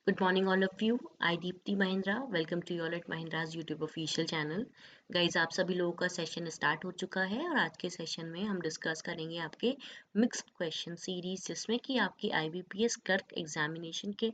Good morning, all of you. I Deepti Mahindra. Welcome to you all at Mahindra's YouTube official channel. Guys आप सभी लोगों का session start हो चुका है और आज के सेशन में हम डिस्कस करेंगे आपके मिक्स्ड क्वेश्चन सीरीज जिसमें कि आपकी IBPS क्लर्क एग्जामिनेशन के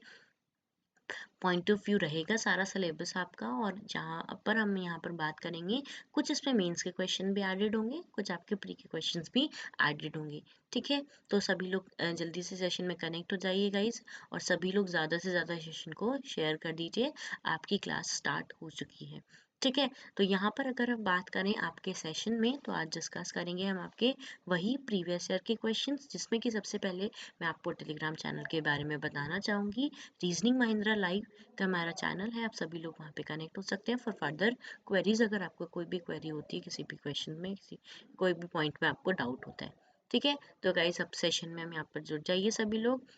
पॉइंट ऑफ व्यू रहेगा सारा सिलेबस आपका। और जहाँ पर हम यहाँ पर बात करेंगे, कुछ इसमें मेंस के क्वेश्चन भी एडेड होंगे, कुछ आपके प्री के क्वेश्चंस भी एडेड होंगे। ठीक है, तो सभी लोग जल्दी से सेशन में कनेक्ट हो जाइए गाइज, और सभी लोग ज़्यादा से ज़्यादा सेशन को शेयर कर दीजिए। आपकी क्लास स्टार्ट हो चुकी है। ठीक है, तो यहाँ पर अगर हम बात करें आपके सेशन में, तो आज डिस्कस करेंगे हम आपके वही प्रीवियस ईयर के क्वेश्चंस, जिसमें कि सबसे पहले मैं आपको टेलीग्राम चैनल के बारे में बताना चाहूँगी। रीजनिंग महिंद्रा लाइव का हमारा चैनल है, आप सभी लोग वहाँ पे कनेक्ट हो सकते हैं फॉर फर्दर क्वेरीज। अगर आपको कोई भी क्वेरी होती है किसी भी क्वेश्चन में, कोई भी पॉइंट में आपको डाउट होता है। ठीक है, तो गाइस अब सेशन में हम यहाँ पर जुड़ जाइए सभी लोग।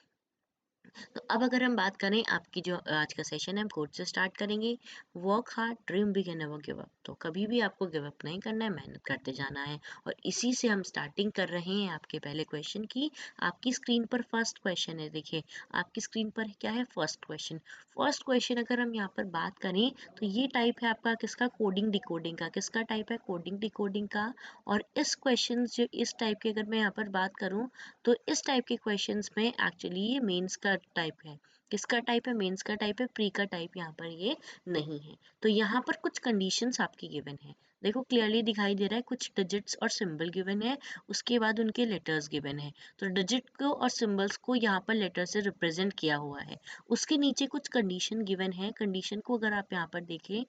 तो अब अगर हम बात करें आपकी जो आज का सेशन है, हम कोड से स्टार्ट करेंगे। Work hard, dream big and never give up. तो कभी भी आपको गिव अप नहीं करना है, मेहनत करते जाना है। और इसी से हम स्टार्टिंग कर रहे हैं आपके पहले क्वेश्चन की। आपकी स्क्रीन पर फर्स्ट क्वेश्चन है, देखिए आपकी स्क्रीन पर क्या है, फर्स्ट क्वेश्चन। फर्स्ट क्वेश्चन अगर हम यहाँ पर बात करें तो ये टाइप है आपका किसका, कोडिंग डिकोडिंग का। किसका टाइप है, कोडिंग डिकोडिंग का। और इस क्वेश्चन जो इस टाइप के अगर मैं यहाँ पर बात करूँ, तो इस टाइप के क्वेश्चंस में एक्चुअली ये मेंस का टाइप है। किसका टाइप है, मेंस का टाइप है, प्री का टाइप यहाँ पर ये नहीं है। तो यहाँ पर कुछ कंडीशंस आपकी गिवन है, देखो क्लियरली दिखाई दे रहा है। कुछ डिजिट्स और सिंबल गिवन है, उसके बाद उनके लेटर्स गिवन है। तो डिजिट को और सिंबल्स को यहाँ पर लेटर से रिप्रेजेंट किया हुआ है। उसके नीचे कुछ कंडीशन गिवन है। कंडीशन को अगर आप यहाँ पर देखें,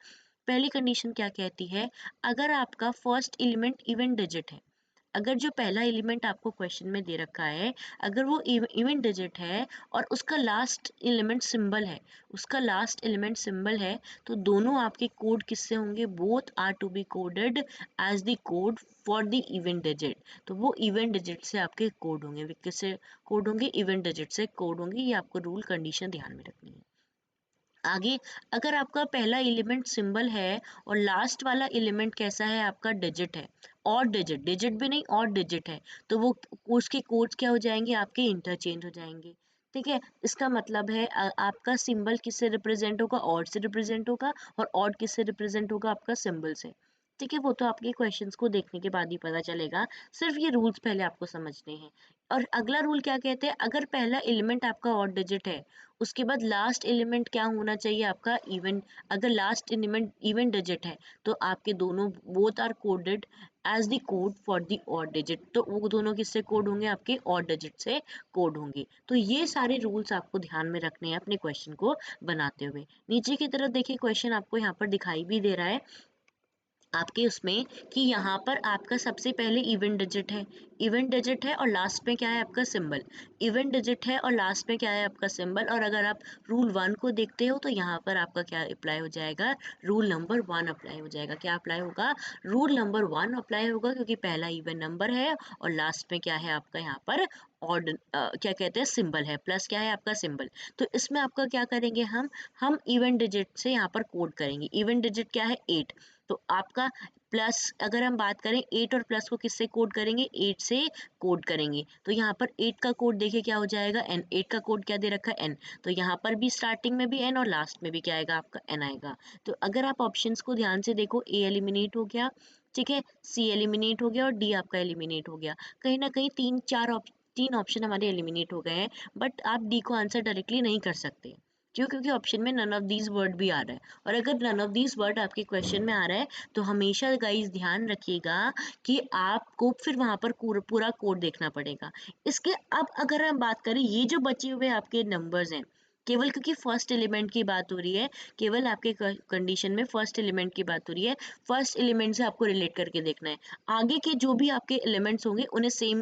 पहली कंडीशन क्या कहती है, अगर आपका फर्स्ट एलिमेंट इवन डिजिट है, अगर जो पहला एलिमेंट आपको क्वेश्चन में दे रखा है, अगर वो इवन डिजिट है और उसका लास्ट एलिमेंट सिंबल है, उसका लास्ट एलिमेंट सिंबल है, तो दोनों आपके कोड किससे होंगे, both are to be coded as the code for the even digit. तो वो इवन डिजिट से आपके कोड होंगे, वे किससे कोड होंगे, इवन डिजिट से कोड होंगे। ये आपको रूल कंडीशन ध्यान में रखनी है। आगे, अगर आपका पहला एलिमेंट सिंबल है और लास्ट वाला एलिमेंट कैसा है, आपका डिजिट है, और डिजिट, डिजिट भी नहीं और डिजिट है, तो वो उसके कोड्स क्या हो जाएंगे, आपके इंटरचेंज हो जाएंगे। ठीक है, इसका मतलब है आपका सिंबल किससे रिप्रेजेंट होगा, ऑड से रिप्रेजेंट होगा, और ऑड किससे रिप्रेजेंट होगा, आपका सिंबल से। ठीक है, वो तो आपके क्वेश्चंस को देखने के बाद ही पता चलेगा, सिर्फ ये रूल्स पहले आपको समझने हैं। और अगला रूल क्या कहते हैं, अगर पहला एलिमेंट आपका ऑड डिजिट है, उसके बाद लास्ट एलिमेंट क्या होना चाहिए, आपका इवन। अगर लास्ट एलिमेंट इवन डिजिट है, तो आपके दोनों both are coded as the code for the odd digit. तो वो दोनों किससे कोड होंगे, आपके ऑड डिजिट से कोड होंगे। तो ये सारे रूल्स आपको ध्यान में रखने हैं अपने क्वेश्चन को बनाते हुए। नीचे की तरफ देखिए, क्वेश्चन आपको यहाँ पर दिखाई भी दे रहा है आपके उसमें, कि यहाँ पर आपका सबसे पहले इवन डिजिट है, इवन डिजिट है और लास्ट में क्या है, आपका सिंबल। इवन डिजिट है और लास्ट में क्या है, आपका सिंबल। और अगर आप रूल 1 को देखते हो, तो यहाँ पर आपका क्या अप्लाई हो जाएगा, रूल नंबर 1 अप्लाई हो जाएगा। क्या अप्लाई होगा, रूल नंबर 1 अप्लाई होगा, क्योंकि पहला इवन नंबर है और लास्ट में क्या है आपका यहाँ पर ऑड, क्या कहते हैं, सिंबल है, प्लस क्या है आपका सिंबल। तो इसमें आपका क्या करेंगे, हम इवन डिजिट से यहाँ पर कोड करेंगे। इवन डिजिट क्या है, 8। तो आपका प्लस, अगर हम बात करें 8 और प्लस को किससे कोड करेंगे, 8 से कोड करेंगे। तो यहाँ पर 8 का कोड देखिए क्या हो जाएगा, n। 8 का कोड क्या दे रखा है, n। तो यहाँ पर भी स्टार्टिंग में भी n और लास्ट में भी क्या आएगा, आपका n आएगा। तो अगर आप ऑप्शंस को ध्यान से देखो, a एलिमिनेट हो गया, ठीक है, c एलिमिनेट हो गया और d आपका एलिमिनेट हो गया। कहीं ना कहीं तीन ऑप्शन हमारे एलिमिनेट हो गए हैं, बट आप डी को आंसर डायरेक्टली नहीं कर सकते। क्यों, क्योंकि ऑप्शन में नन ऑफ दीज वर्ड भी आ रहा है। और अगर नन ऑफ दीज वर्ड आपके क्वेश्चन में आ रहा है, तो हमेशा गाइस ध्यान रखिएगा कि आपको फिर वहां पर पूरा कोड देखना पड़ेगा। इसके अब अगर हम बात करें, ये जो बचे हुए आपके नंबर्स हैं, केवल क्योंकि फर्स्ट एलिमेंट की बात हो रही है, केवल आपके कंडीशन में फर्स्ट एलिमेंट की बात हो रही है, फर्स्ट एलिमेंट से आपको रिलेट करके देखना है। आगे के जो भी आपके एलिमेंट्स होंगे उन्हें सेम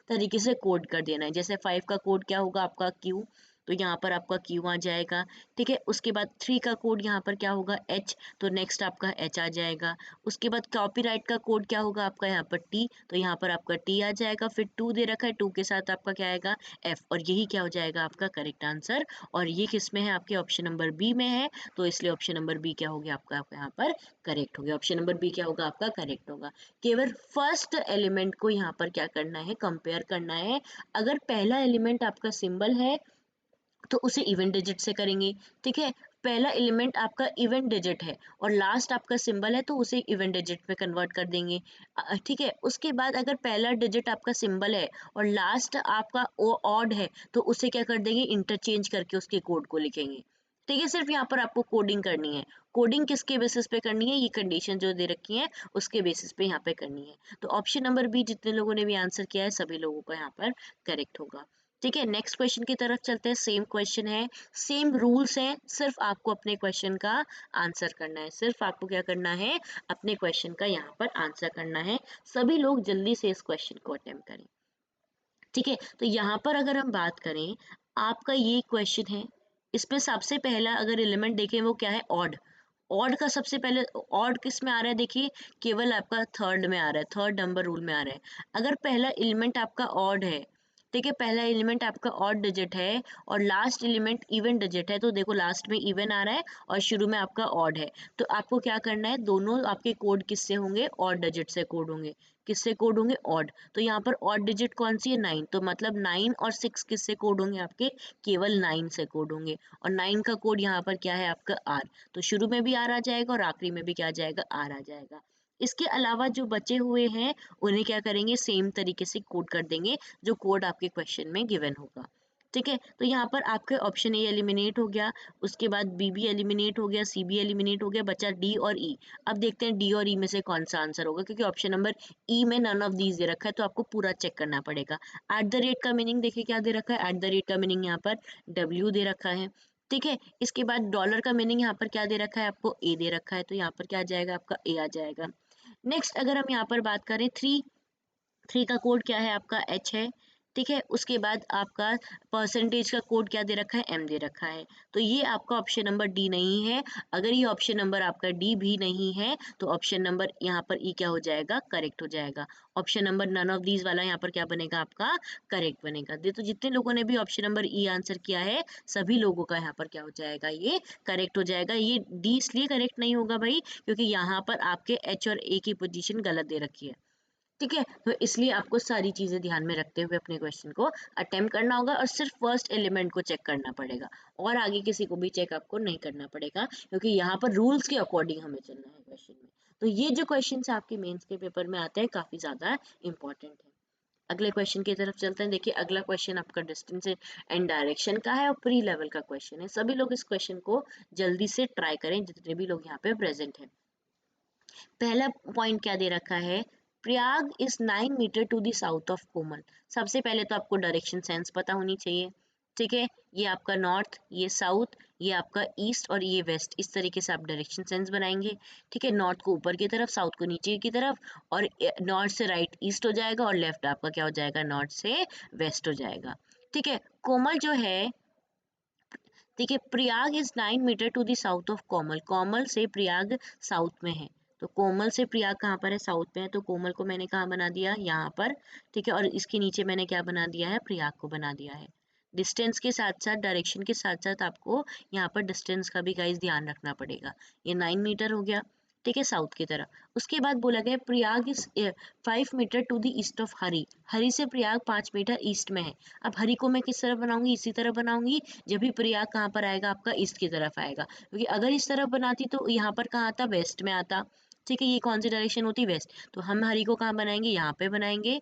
तरीके से कोड कर देना है। जैसे 5 का कोड क्या होगा, आपका क्यू, तो यहाँ पर आपका क्यू आ जाएगा। ठीक है, उसके बाद 3 का कोड यहाँ पर क्या होगा, एच, तो नेक्स्ट आपका एच आ जाएगा। उसके बाद कॉपीराइट का कोड क्या होगा, आपका यहाँ पर टी, तो यहाँ पर आपका टी आ जाएगा। फिर 2 दे रखा है, 2 के साथ आपका क्या आएगा, एफ, और यही क्या हो जाएगा, आपका करेक्ट आंसर। और ये किस में है, आपके ऑप्शन नंबर बी में है, तो इसलिए ऑप्शन नंबर बी क्या हो गया, आपका यहाँ पर करेक्ट हो गया। ऑप्शन नंबर बी क्या होगा, आपका करेक्ट होगा। केवल फर्स्ट एलिमेंट को यहाँ पर क्या करना है, कंपेयर करना है। अगर पहला एलिमेंट आपका सिंबल है, तो उसे इवन डिजिट से करेंगे। ठीक है, पहला एलिमेंट आपका इवन डिजिट है और लास्ट आपका सिंबल है तो उसे इवन डिजिट में कन्वर्ट कर देंगे। ठीक है, उसके बाद अगर पहला डिजिट आपका सिंबल है और लास्ट आपका ऑड है तो उसे क्या कर देंगे, इंटरचेंज करके उसके कोड को लिखेंगे। ठीक है, सिर्फ यहाँ पर आपको कोडिंग करनी है। कोडिंग किसके बेसिस पे करनी है, ये कंडीशन जो दे रखी है उसके बेसिस पे यहाँ पे करनी है। तो ऑप्शन नंबर बी जितने लोगों ने भी आंसर किया है सभी लोगों का यहाँ पर करेक्ट होगा। ठीक है, नेक्स्ट क्वेश्चन की तरफ चलते हैं। सेम क्वेश्चन है, सेम रूल्स हैं, सिर्फ आपको अपने क्वेश्चन का आंसर करना है। सिर्फ आपको क्या करना है, अपने क्वेश्चन का यहाँ पर आंसर करना है। सभी लोग जल्दी से इस क्वेश्चन को अटेम्प्ट करें। ठीक है, तो यहाँ पर अगर हम बात करें, आपका ये क्वेश्चन है, इसमें सबसे पहला अगर एलिमेंट देखें वो क्या है, ऑड। ऑड का सबसे पहले ऑड किस में आ रहा है, देखिए केवल आपका थर्ड में आ रहा है, थर्ड नंबर रूल में आ रहा है। अगर पहला एलिमेंट आपका ऑड है, ठीक है, पहला एलिमेंट आपका ऑड डिजिट है और लास्ट एलिमेंट इवन डिजिट है, तो देखो लास्ट में इवन आ रहा है और शुरू में आपका ऑड है। तो आपको क्या करना है, दोनों आपके कोड किससे होंगे, ऑड डिजिट से कोड होंगे। किससे कोड होंगे, ऑड। तो यहाँ पर ऑड डिजिट कौन सी है, 9। तो मतलब 9 और 6 किससे कोड होंगे आपके, केवल 9 से कोड होंगे। और 9 का कोड यहाँ पर क्या है आपका आर। तो शुरू में भी आर आ जाएगा और आखिरी में भी क्या आ जाएगा, आर आ जाएगा। इसके अलावा जो बचे हुए हैं उन्हें क्या करेंगे, सेम तरीके से कोड कर देंगे जो कोड आपके क्वेश्चन में गिवन होगा। ठीक है, तो यहाँ पर आपके ऑप्शन ए एलिमिनेट हो गया, उसके बाद बी भी एलिमिनेट हो गया, सी भी एलिमिनेट हो गया, बचा डी और ई। अब देखते हैं डी और ई में से कौन सा आंसर होगा, क्योंकि ऑप्शन नंबर ई में नन ऑफ दीज दे रखा है तो आपको पूरा चेक करना पड़ेगा। एट द रेट का मीनिंग देखिए क्या दे रखा है, एट द रेट का मीनिंग यहाँ पर डब्ल्यू दे रखा है। ठीक है, इसके बाद डॉलर का मीनिंग यहाँ पर क्या दे रखा है, आपको ए दे रखा है, तो यहाँ पर क्या आ जाएगा, आपका ए आ जाएगा। नेक्स्ट अगर हम यहाँ पर बात करें, थ्री का कोड क्या है, आपका एच है। ठीक है, उसके बाद आपका परसेंटेज का कोड क्या दे रखा है, एम दे रखा है। तो ये आपका ऑप्शन नंबर डी नहीं है। अगर ये ऑप्शन नंबर आपका डी भी नहीं है तो ऑप्शन नंबर यहाँ पर ई क्या हो जाएगा, करेक्ट हो जाएगा। Option number none of these वाला यहाँ पर क्या बनेगा, आपका करेक्ट बनेगा। तो जितने लोगों ने भी ऑप्शन नंबर ई आंसर किया है सभी लोगों का यहाँ पर क्या हो जाएगा, ये करेक्ट हो जाएगा। ये डी इसलिए करेक्ट नहीं होगा भाई, क्योंकि यहाँ पर आपके एच और ए की पोजीशन गलत दे रखी है। ठीक है, तो इसलिए आपको सारी चीजें ध्यान में रखते हुए अपने क्वेश्चन को अटेम्प्ट करना होगा और सिर्फ फर्स्ट एलिमेंट को चेक करना पड़ेगा और आगे किसी को भी चेक आपको नहीं करना पड़ेगा, क्योंकि यहाँ पर रूल्स के अकॉर्डिंग हमें चलना है क्वेश्चन में। तो ये जो क्वेश्चन आपके मेंस के पेपर में आते हैं काफी ज्यादा इंपॉर्टेंट है। अगले क्वेश्चन की तरफ चलते हैं। देखिए अगला क्वेश्चन आपका डिस्टेंस एंड डायरेक्शन का है और प्री लेवल का क्वेश्चन है। सभी लोग इस क्वेश्चन को जल्दी से ट्राई करें जितने भी लोग यहाँ पे प्रेजेंट हैं। पहला पॉइंट क्या दे रखा है, Prayag is 9 metre to the south of Komal. सबसे पहले तो आपको डायरेक्शन सेंस पता होनी चाहिए। ठीक है, ये आपका नॉर्थ, ये साउथ, ये आपका ईस्ट और ये वेस्ट, इस तरीके से आप डायरेक्शन सेंस बनाएंगे। ठीक है, नॉर्थ को ऊपर की तरफ, साउथ को नीचे की तरफ, और नॉर्थ से राइट ईस्ट हो जाएगा और लेफ्ट आपका क्या हो जाएगा, नॉर्थ से वेस्ट हो जाएगा। ठीक है, कोमल जो है, देखिए Prayag is 9 metre to the south of Komal. Komal से प्रयाग साउथ में है, तो कोमल से प्रयाग कहाँ पर है, साउथ में है, तो कोमल को मैंने कहाँ बना दिया, यहाँ पर। ठीक है, और इसके नीचे मैंने क्या बना दिया है, प्रयाग को बना दिया है। डिस्टेंस के साथ साथ, डायरेक्शन के साथ साथ आपको यहाँ पर डिस्टेंस का भी गाइस ध्यान रखना पड़ेगा। ये 9 मीटर हो गया। ठीक है, साउथ की तरफ। उसके बाद बोला गया Prayag is 5 metre to the east of Hari. Hari से प्रयाग 5 मीटर ईस्ट में है। अब हरी को मैं किस तरफ बनाऊंगी, इसी तरह बनाऊंगी। जब भी प्रयाग कहाँ पर आएगा, आपका ईस्ट की तरफ आएगा, क्योंकि अगर इस तरफ बनाती तो यहाँ पर कहाँ आता, वेस्ट में आता। ठीक है, ये कौन सी डायरेक्शन होती, वेस्ट। तो हम हरी को कहाँ बनाएंगे, यहाँ पे बनाएंगे।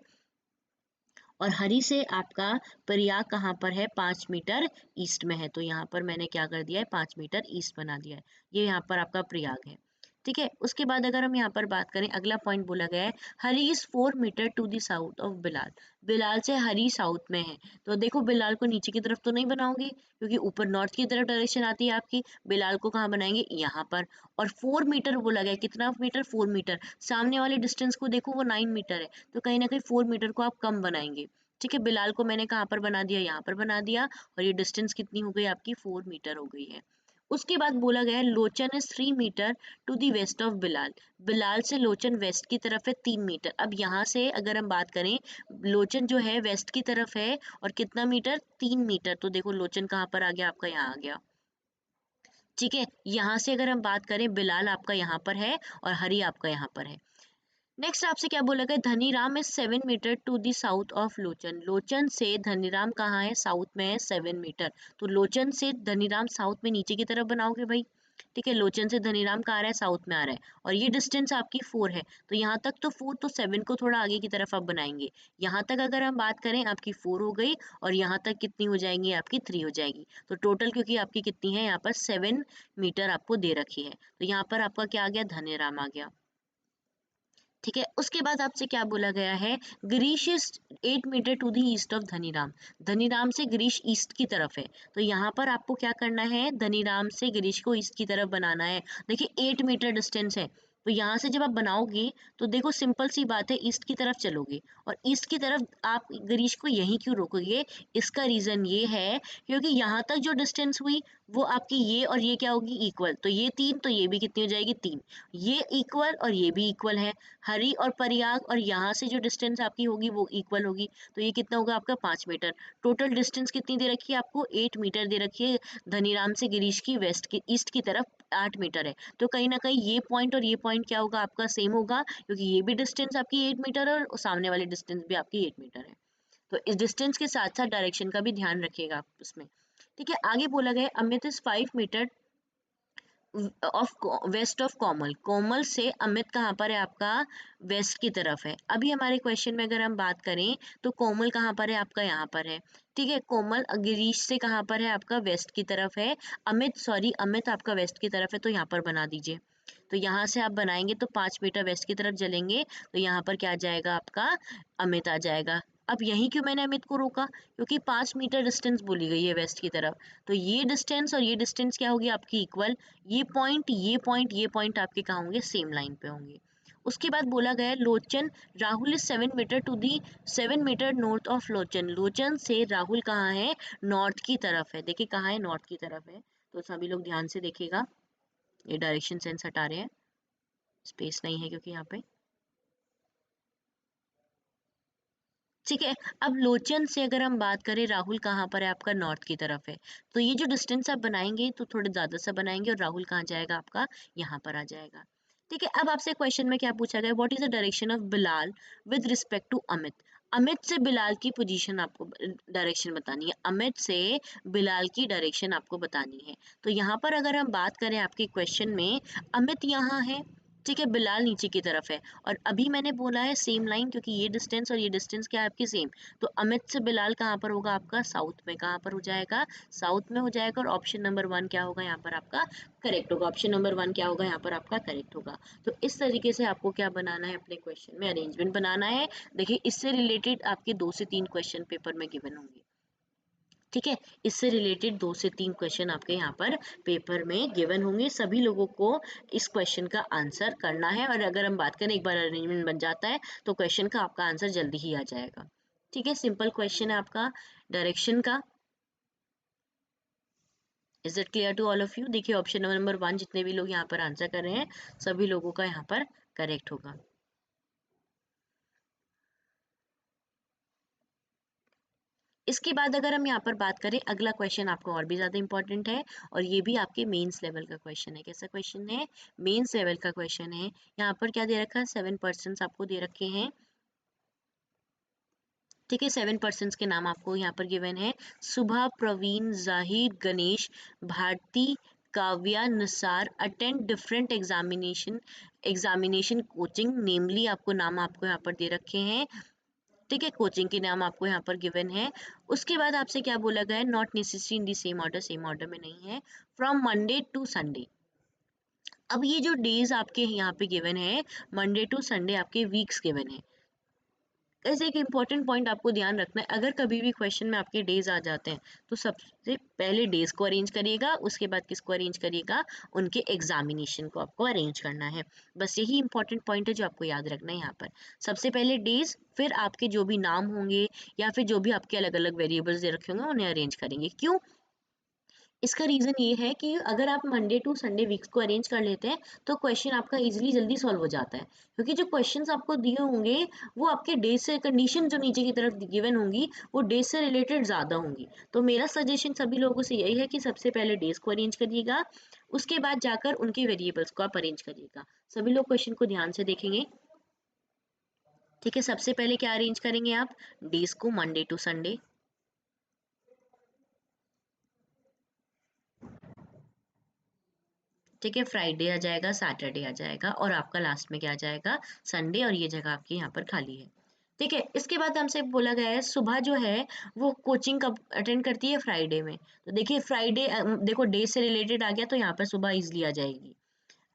और हरी से आपका प्रयाग कहाँ पर है, 5 मीटर ईस्ट में है, तो यहाँ पर मैंने क्या कर दिया है, 5 मीटर ईस्ट बना दिया है। ये यहाँ पर आपका प्रयाग है। ठीक है, उसके बाद अगर हम यहाँ पर बात करें, अगला पॉइंट बोला गया है Hari is 4 metre to the south of Bilal. Bilal से हरी साउथ में है, तो देखो बिलाल को नीचे की तरफ तो नहीं बनाओगे, क्योंकि ऊपर नॉर्थ की तरफ डायरेक्शन आती है आपकी। बिलाल को कहाँ बनाएंगे, यहाँ पर। और 4 मीटर बोला गया, कितना मीटर, 4 मीटर। सामने वाले डिस्टेंस को देखो वो 9 मीटर है, तो कहीं ना कहीं 4 मीटर को आप कम बनाएंगे। ठीक है, बिलाल को मैंने कहाँ पर बना दिया, यहाँ पर बना दिया, और ये डिस्टेंस कितनी हो गई आपकी, 4 मीटर हो गई है। उसके बाद बोला गया है Lochan is 3 metre to the west of Bilal. Bilal से लोचन वेस्ट की तरफ है 3 मीटर। अब यहाँ से अगर हम बात करें, लोचन जो है वेस्ट की तरफ है और कितना मीटर, 3 मीटर। तो देखो लोचन कहाँ पर आ गया, आपका यहाँ आ गया। ठीक है, यहाँ से अगर हम बात करें, बिलाल आपका यहाँ पर है और हरी आपका यहाँ पर है। नेक्स्ट आपसे क्या बोला गया, Dhaniram is 7 metre to the south of Lochan. Lochan से धनीराम कहाँ है, साउथ में है 7 मीटर। तो लोचन से धनीराम साउथ में नीचे की तरफ बनाओगे भाई, ठीक है। लोचन से धनीराम कहाँ आ रहा है, साउथ में आ रहा है, और ये डिस्टेंस आपकी 4 है। तो यहाँ तक तो 4, तो 7 को थोड़ा आगे की तरफ आप बनाएंगे। यहाँ तक अगर हम बात करें आपकी 4 हो गई, और यहाँ तक कितनी हो जाएंगी, आपकी 3 हो जाएगी। तो टोटल क्योंकि आपकी कितनी है यहाँ पर 7 मीटर आपको दे रखी है, तो यहाँ पर आपका क्या आ गया, धनीराम आ गया, ठीक है। उसके बाद आपसे क्या बोला गया है, Girish is 8 meter to the east of Dhaniram. Dhaniram से गिरीश ईस्ट की तरफ है, तो यहाँ पर आपको क्या करना है, धनीराम से गिरीश को ईस्ट की तरफ बनाना है। देखिए 8 मीटर डिस्टेंस है, तो यहाँ से जब आप बनाओगे तो देखो सिंपल सी बात है, ईस्ट की तरफ चलोगे, और ईस्ट की तरफ आप गिरीश को यहीं क्यों रोकोगे, इसका रीजन ये है क्योंकि यहाँ तक जो डिस्टेंस हुई वो आपकी ये और ये क्या होगी, इक्वल। तो ये 3, तो ये भी कितनी हो जाएगी, 3। ये इक्वल और ये भी इक्वल है, हरी और परियाग, और यहाँ से जो डिस्टेंस आपकी होगी वो इक्वल होगी। तो ये कितना होगा आपका, 5 मीटर। टोटल डिस्टेंस कितनी दे रखी है आपको, 8 मीटर दे रखी है। धनीराम से गिरीश की वेस्ट की ईस्ट की तरफ 8 मीटर है, तो कहीं ना कहीं ये पॉइंट और ये पॉइंट क्या होगा आपका, सेम होगा, क्योंकि ये भी डिस्टेंस आपकी 8 मीटर है और सामने वाली डिस्टेंस भी आपकी 8 मीटर है। तो इस डिस्टेंस के साथ साथ डायरेक्शन का भी ध्यान रखिएगा आप उसमें, ठीक है। आगे बोला गया Amit is 5 metre of west of Komal. Komal से अमित कहाँ पर है आपका, वेस्ट की तरफ है। अभी हमारे क्वेश्चन में अगर हम बात करें तो कोमल कहाँ पर है आपका, यहाँ पर है, ठीक है। कोमल गिरीश से कहाँ पर है आपका, वेस्ट की तरफ है। अमित आपका वेस्ट की तरफ है, तो यहाँ पर बना दीजिए। तो यहाँ से आप बनाएंगे तो 5 मीटर वेस्ट की तरफ चलेंगे, तो यहाँ पर क्या आ जाएगा आपका, अमित आ जाएगा। अब यहीं क्यों मैंने अमित को रोका, क्योंकि 5 मीटर डिस्टेंस बोली गई है वेस्ट की तरफ, तो ये डिस्टेंस और ये डिस्टेंस क्या होगी आपकी, इक्वल। ये पॉइंट आपके कहाँ होंगे, सेम लाइन पे होंगे। उसके बाद बोला गया है, Lochan Rahul is 7 metre to the 7 metre north of Lochan. Lochan से राहुल कहाँ है, नॉर्थ की तरफ है। देखिए कहाँ है, नॉर्थ की तरफ है। तो सभी लोग ध्यान से देखिएगा, ये डायरेक्शन सेंस हटा रहे हैं, स्पेस नहीं है क्योंकि यहाँ पे, ठीक है। अब लोचन से अगर हम बात करें, राहुल कहाँ पर है आपका, नॉर्थ की तरफ है। तो ये जो डिस्टेंस आप बनाएंगे तो थोड़े ज्यादा सा बनाएंगे, और राहुल कहाँ जाएगा आपका, यहाँ पर आ जाएगा, ठीक है। अब आपसे क्वेश्चन में क्या पूछा गया, what is the direction of Bilal with respect to Amit. Amit से बिलाल की पोजीशन आपको, डायरेक्शन बतानी है, अमित से बिलाल की डायरेक्शन आपको बतानी है। तो यहाँ पर अगर हम बात करें आपके क्वेश्चन में, अमित यहाँ है, ठीक है, बिलाल नीचे की तरफ है, और अभी मैंने बोला है सेम लाइन, क्योंकि ये डिस्टेंस और ये डिस्टेंस क्या है आपकी, सेम। तो अमित से बिलाल कहाँ पर होगा आपका, साउथ में। कहाँ पर हो जाएगा, साउथ में हो जाएगा, और ऑप्शन नंबर 1 क्या होगा यहाँ पर आपका, करेक्ट होगा। ऑप्शन नंबर 1 क्या होगा यहाँ पर आपका, करेक्ट होगा। तो इस तरीके से आपको क्या बनाना है, अपने क्वेश्चन में अरेंजमेंट बनाना है। देखिए इससे रिलेटेड आपके 2 से 3 क्वेश्चन पेपर में गिवन होंगे, ठीक है। इससे रिलेटेड 2 से 3 क्वेश्चन आपके यहाँ पर पेपर में गिवन होंगे। सभी लोगों को इस क्वेश्चन का आंसर करना है, और अगर हम बात करें, एक बार अरेंजमेंट बन जाता है तो क्वेश्चन का आपका आंसर जल्दी ही आ जाएगा, ठीक है। सिंपल क्वेश्चन है आपका डायरेक्शन का। Is it clear to all of you. देखिए ऑप्शन नंबर 1 जितने भी लोग यहाँ पर आंसर कर रहे हैं, सभी लोगों का यहाँ पर करेक्ट होगा। इसके बाद अगर हम यहाँ पर बात करें, अगला क्वेश्चन आपको और भी ज़्यादा इंपॉर्टेंट है, और ये भी आपके मेंस लेवल का क्वेश्चन है। कैसा क्वेश्चन है, मेंस लेवल का क्वेश्चन है। यहाँ पर क्या दे रखा है, 7 पर्सन्स आपको दे रखे हैं, ठीक है। 7 पर्सन्स के नाम आपको यहाँ पर गिवन है, Subah, Praveen, Zahir, Ganesh, Bharti, Kavya, Nisar attend different examination coaching, namely आपको नाम आपको यहाँ पर दे रखे हैं, ठीक है। कोचिंग के नाम आपको यहाँ पर गिवन है। उसके बाद आपसे क्या बोला गया है, not necessary in the same order, same order में नहीं है, फ्रॉम मंडे टू संडे। अब ये जो डेज आपके यहाँ पे गिवन है, मंडे टू संडे आपके वीक्स गिवन है। ऐसे एक इम्पॉर्टेंट पॉइंट आपको ध्यान रखना है, अगर कभी भी क्वेश्चन में आपके डेज आ जाते हैं तो सबसे पहले डेज को अरेंज करिएगा, उसके बाद किसको अरेंज करिएगा, उनके एग्जामिनेशन को आपको अरेंज करना है। बस यही इंपॉर्टेंट पॉइंट है जो आपको याद रखना है यहाँ पर। सबसे पहले डेज, फिर आपके जो भी नाम होंगे या फिर जो भी आपके अलग अलग वेरिएबल्स दे रखे होंगे उन्हें अरेंज करेंगे। क्यों, इसका रीजन ये है कि अगर आप मंडे टू संडे वीक्स को अरेंज कर लेते हैं तो क्वेश्चन आपका इजीली जल्दी सॉल्व हो जाता है, क्योंकि जो क्वेश्चंस आपको दिए होंगे वो आपके डे से, कंडीशन जो नीचे की तरफ गिवन होंगी वो डे से रिलेटेड ज्यादा होंगी। तो मेरा सजेशन सभी लोगों से यही है कि सबसे पहले डेज को अरेंज करिएगा, उसके बाद जाकर उनके वेरिएबल्स को आप अरेंज करिएगा। सभी लोग क्वेश्चन को ध्यान से देखेंगे। ठीक है, सबसे पहले क्या अरेंज करेंगे आप डेज को, मंडे टू संडे। ठीक है, फ्राइडे आ जाएगा, सैटरडे आ जाएगा और आपका लास्ट में क्या आ जाएगा, संडे, और ये जगह आपकी यहाँ पर खाली है। ठीक है, इसके बाद हमसे बोला गया है सुबह जो है वो कोचिंग कब अटेंड करती है, फ्राइडे में। तो देखिए फ्राइडे, देखो डे से रिलेटेड आ गया तो यहाँ पर सुबह इजली आ जाएगी।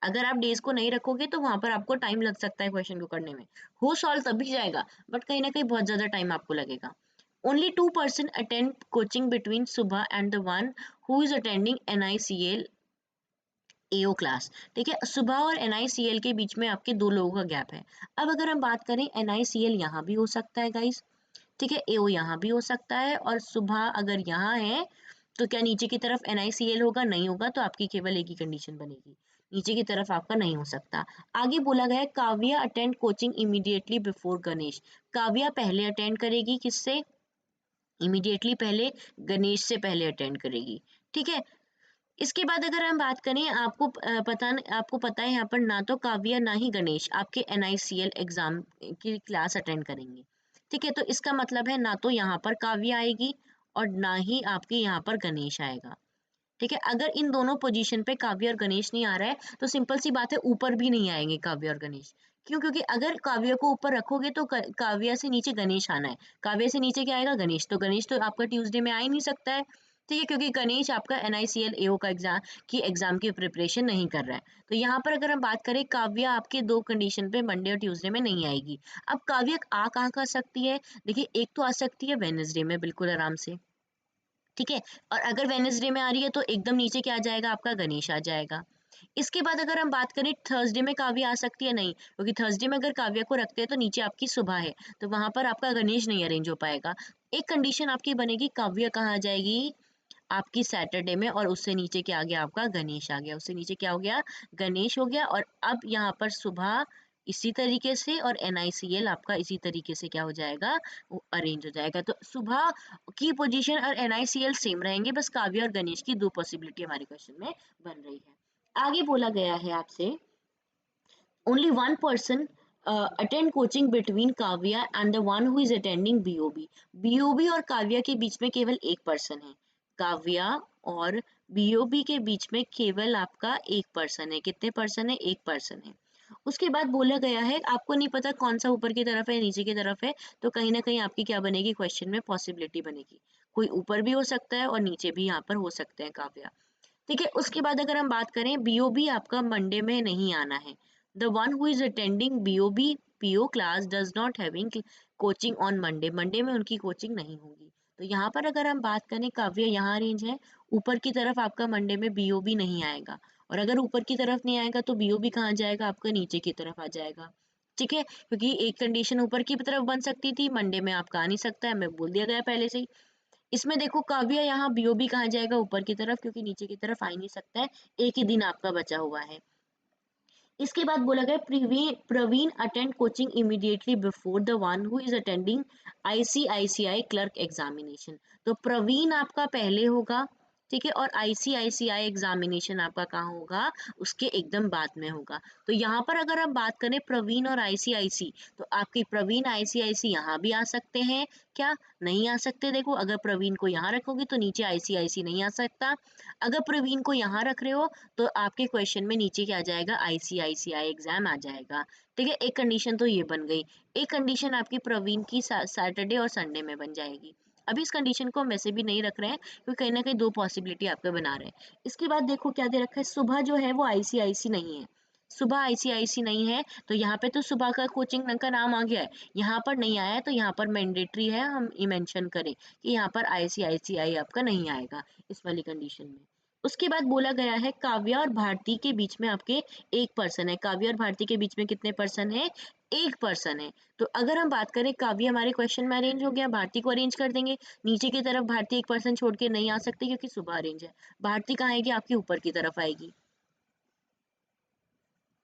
अगर आप डेज को नहीं रखोगे तो वहां पर आपको टाइम लग सकता है क्वेश्चन को करने में। हो सॉल्व तभी जाएगा, बट कहीं ना कहीं बहुत ज्यादा टाइम आपको लगेगा। ओनली 2% अटेंड कोचिंग बिटवीन सुबह and the one who is attending NICL AO class. ठीक है, सुबह और NICL के बीच में आपके दो लोगों का गैप है। अब अगर हम बात करें, NICL यहाँ भी हो सकता है गाइस, ठीक है, AO यहाँ भी हो सकता है, और सुबह अगर यहाँ है तो क्या नीचे की तरफ NICL होगा, नहीं होगा, तो आपकी केवल एक ही कंडीशन बनेगी, नीचे की तरफ आपका नहीं हो सकता। आगे बोला गया है Kavya attend coaching immediately before Ganesh. Kavya पहले अटेंड करेगी, किससे, इमीडिएटली पहले, गणेश से पहले अटेंड करेगी। ठीक है, इसके बाद अगर हम बात करें, आपको पता है यहाँ पर ना तो काव्या ना ही गणेश आपके NICL एग्जाम की क्लास अटेंड करेंगे। ठीक है, तो इसका मतलब है ना तो यहाँ पर काव्या आएगी और ना ही आपके यहाँ पर गणेश आएगा। ठीक है, अगर इन दोनों पोजीशन पे काव्य और गणेश नहीं आ रहा है तो सिंपल सी बात है ऊपर भी नहीं आएंगे काव्य और गणेश। क्यों, क्योंकि अगर काव्य को ऊपर रखोगे तो काव्य से नीचे गणेश आना है, काव्य से नीचे क्या आएगा, गणेश, तो गणेश तो आपका ट्यूसडे में आ ही नहीं सकता है। ठीक है, क्योंकि गणेश आपका NICL AO का एग्जाम की प्रिपरेशन नहीं कर रहा है। तो यहाँ पर अगर हम बात करें, काव्य आपके दो कंडीशन पे मंडे और ट्यूसडे में नहीं आएगी। अब काव्य आ कहाँ कर सकती है, देखिए एक तो आ सकती है वेडनेसडे में बिल्कुल आराम से। ठीक है, और अगर वेडनेसडे में आ रही है तो एकदम नीचे क्या आ जाएगा, आपका गणेश आ जाएगा। इसके बाद अगर हम बात करें थर्सडे में काव्य आ सकती है, नहीं, क्योंकि थर्सडे में अगर काव्य को रखते हैं तो नीचे आपकी सुबह है, तो वहां पर आपका गणेश नहीं अरेंज हो पाएगा। एक कंडीशन आपकी बनेगी, काव्य कहाँ आ जाएगी, आपकी सैटरडे में, और उससे नीचे क्या आ गया, आपका गणेश आ गया, उससे नीचे क्या हो गया, गणेश हो गया। और अब यहाँ पर सुबह इसी तरीके से और NICL आपका इसी तरीके से क्या हो जाएगा, वो अरेंज हो जाएगा। तो सुबह की पोजीशन और NICL सेम रहेंगे, बस काव्य और गणेश की दो पॉसिबिलिटी हमारे क्वेश्चन में बन रही है। आगे बोला गया है आपसे, only one person attend coaching between Kavya and the one who is attending BOB। BOB और काव्या के बीच में केवल एक पर्सन है, काव्या और BOB के बीच में केवल आपका एक पर्सन है। कितने पर्सन है, एक पर्सन है। उसके बाद बोला गया है, आपको नहीं पता कौन सा ऊपर की तरफ है नीचे की तरफ है, तो कहीं ना कहीं आपकी क्या बनेगी, क्वेश्चन में पॉसिबिलिटी बनेगी, कोई ऊपर भी हो सकता है और नीचे भी यहाँ पर हो सकते हैं काव्या। ठीक है, उसके बाद अगर हम बात करें, BOB आपका मंडे में नहीं आना है। The one who is attending BOB PO class does not having coaching on Monday. Monday में उनकी कोचिंग नहीं होगी। तो यहाँ पर अगर हम बात करें, काव्य यहाँ रेंज है, ऊपर की तरफ आपका मंडे में BOB नहीं आएगा, और अगर ऊपर की तरफ नहीं आएगा तो BOB कहाँ जाएगा, आपका नीचे की तरफ आ जाएगा। ठीक है, क्योंकि एक कंडीशन ऊपर की तरफ बन सकती थी, मंडे में आपका आ नहीं सकता है, मैं बोल दिया गया पहले से ही। इसमें देखो काव्य यहाँ BOB कहाँ जाएगा, ऊपर की तरफ, क्योंकि नीचे की तरफ आ ही नहीं सकता है, एक ही दिन आपका बचा हुआ है। इसके बाद बोला गया, Praveen attend coaching immediately before the one who is attending ICICI clerk examination. तो प्रवीण आपका पहले होगा, ठीक है, और ICICI एग्जामिनेशन आपका कहाँ होगा, उसके एकदम बाद में होगा। तो यहाँ पर अगर हम बात करें प्रवीण और ICIC, तो आपके प्रवीण ICIC यहाँ भी आ सकते हैं, क्या नहीं आ सकते, देखो अगर प्रवीण को यहाँ रखोगे तो नीचे ICIC नहीं आ सकता, अगर प्रवीण को यहाँ रख रहे हो तो आपके क्वेश्चन में नीचे क्या आ जाएगा, ICICI एग्जाम आ जाएगा। ठीक है, एक कंडीशन तो ये बन गई। एक कंडीशन आपकी प्रवीण की सैटरडे और संडे में बन जाएगी। अभी इस कंडीशन को हम वैसे भी नहीं रख रहे हैं, क्योंकि कहीं ना कहीं दो पॉसिबिलिटी आपके बना रहे हैं। इसके बाद देखो क्या दे रखा है, सुबह जो है वो ICIC नहीं है, सुबह ICIC नहीं है, तो यहाँ पे तो सुबह का कोचिंग का नाम आ गया है, यहाँ पर नहीं आया है, तो यहाँ पर मैंडेटरी है हम ये मेंशन करें कि यहाँ पर ICICI आपका नहीं आएगा इस वाली कंडीशन में। उसके बाद बोला गया है, काव्या और भारती के बीच में आपके एक पर्सन है। काव्या और भारती के बीच में कितने पर्सन है, एक पर्सन है। तो अगर हम बात करें, काव्य हमारे क्वेश्चन में अरेंज हो गया, भारती को अरेंज कर देंगे, नीचे की तरफ भारती एक पर्सन छोड़ के नहीं आ सकती क्योंकि सुबह अरेंज है। भारती कहाँ आएगी, आपकी ऊपर की तरफ आएगी,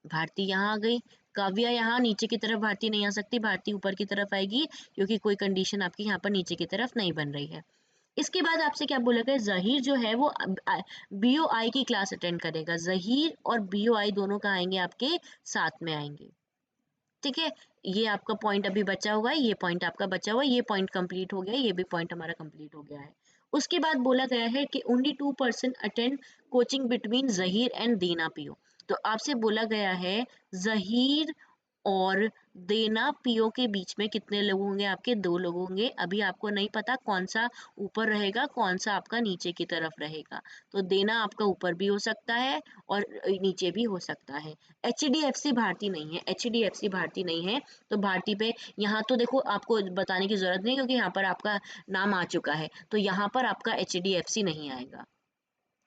भारती यहाँ आ गई। काव्या यहाँ नीचे की तरफ भारती नहीं आ सकती, भारती ऊपर की तरफ आएगी, क्योंकि कोई कंडीशन आपकी यहाँ पर नीचे की तरफ नहीं बन रही है। इसके बाद आपसे क्या बोला गया, जहीर जो है वो BOI की क्लास अटेंड करेगा। जहीर और BOI दोनों कहाँ आएंगे, आपके साथ में आएंगे। ठीक है, ये आपका पॉइंट अभी बचा हुआ है, ये पॉइंट आपका बचा हुआ है, ये पॉइंट कंप्लीट हो गया है, ये भी पॉइंट हमारा कंप्लीट हो गया है। उसके बाद बोला गया है कि only 2% attend coaching between Zaheer and देना पीओ। तो आपसे बोला गया है जहीर और देना पीओ के बीच में कितने लोग होंगे आपके? 2 लोग होंगे। अभी आपको नहीं पता कौन सा ऊपर रहेगा, कौन सा आपका नीचे की तरफ रहेगा। तो देना आपका ऊपर भी हो सकता है और नीचे भी हो सकता है। एचडीएफसी भारती नहीं है, एचडीएफसी भारती नहीं है। तो भारती पे यहाँ तो देखो आपको बताने की जरूरत नहीं, क्योंकि यहाँ पर आपका नाम आ चुका है, तो यहाँ पर आपका एचडीएफसी नहीं आएगा।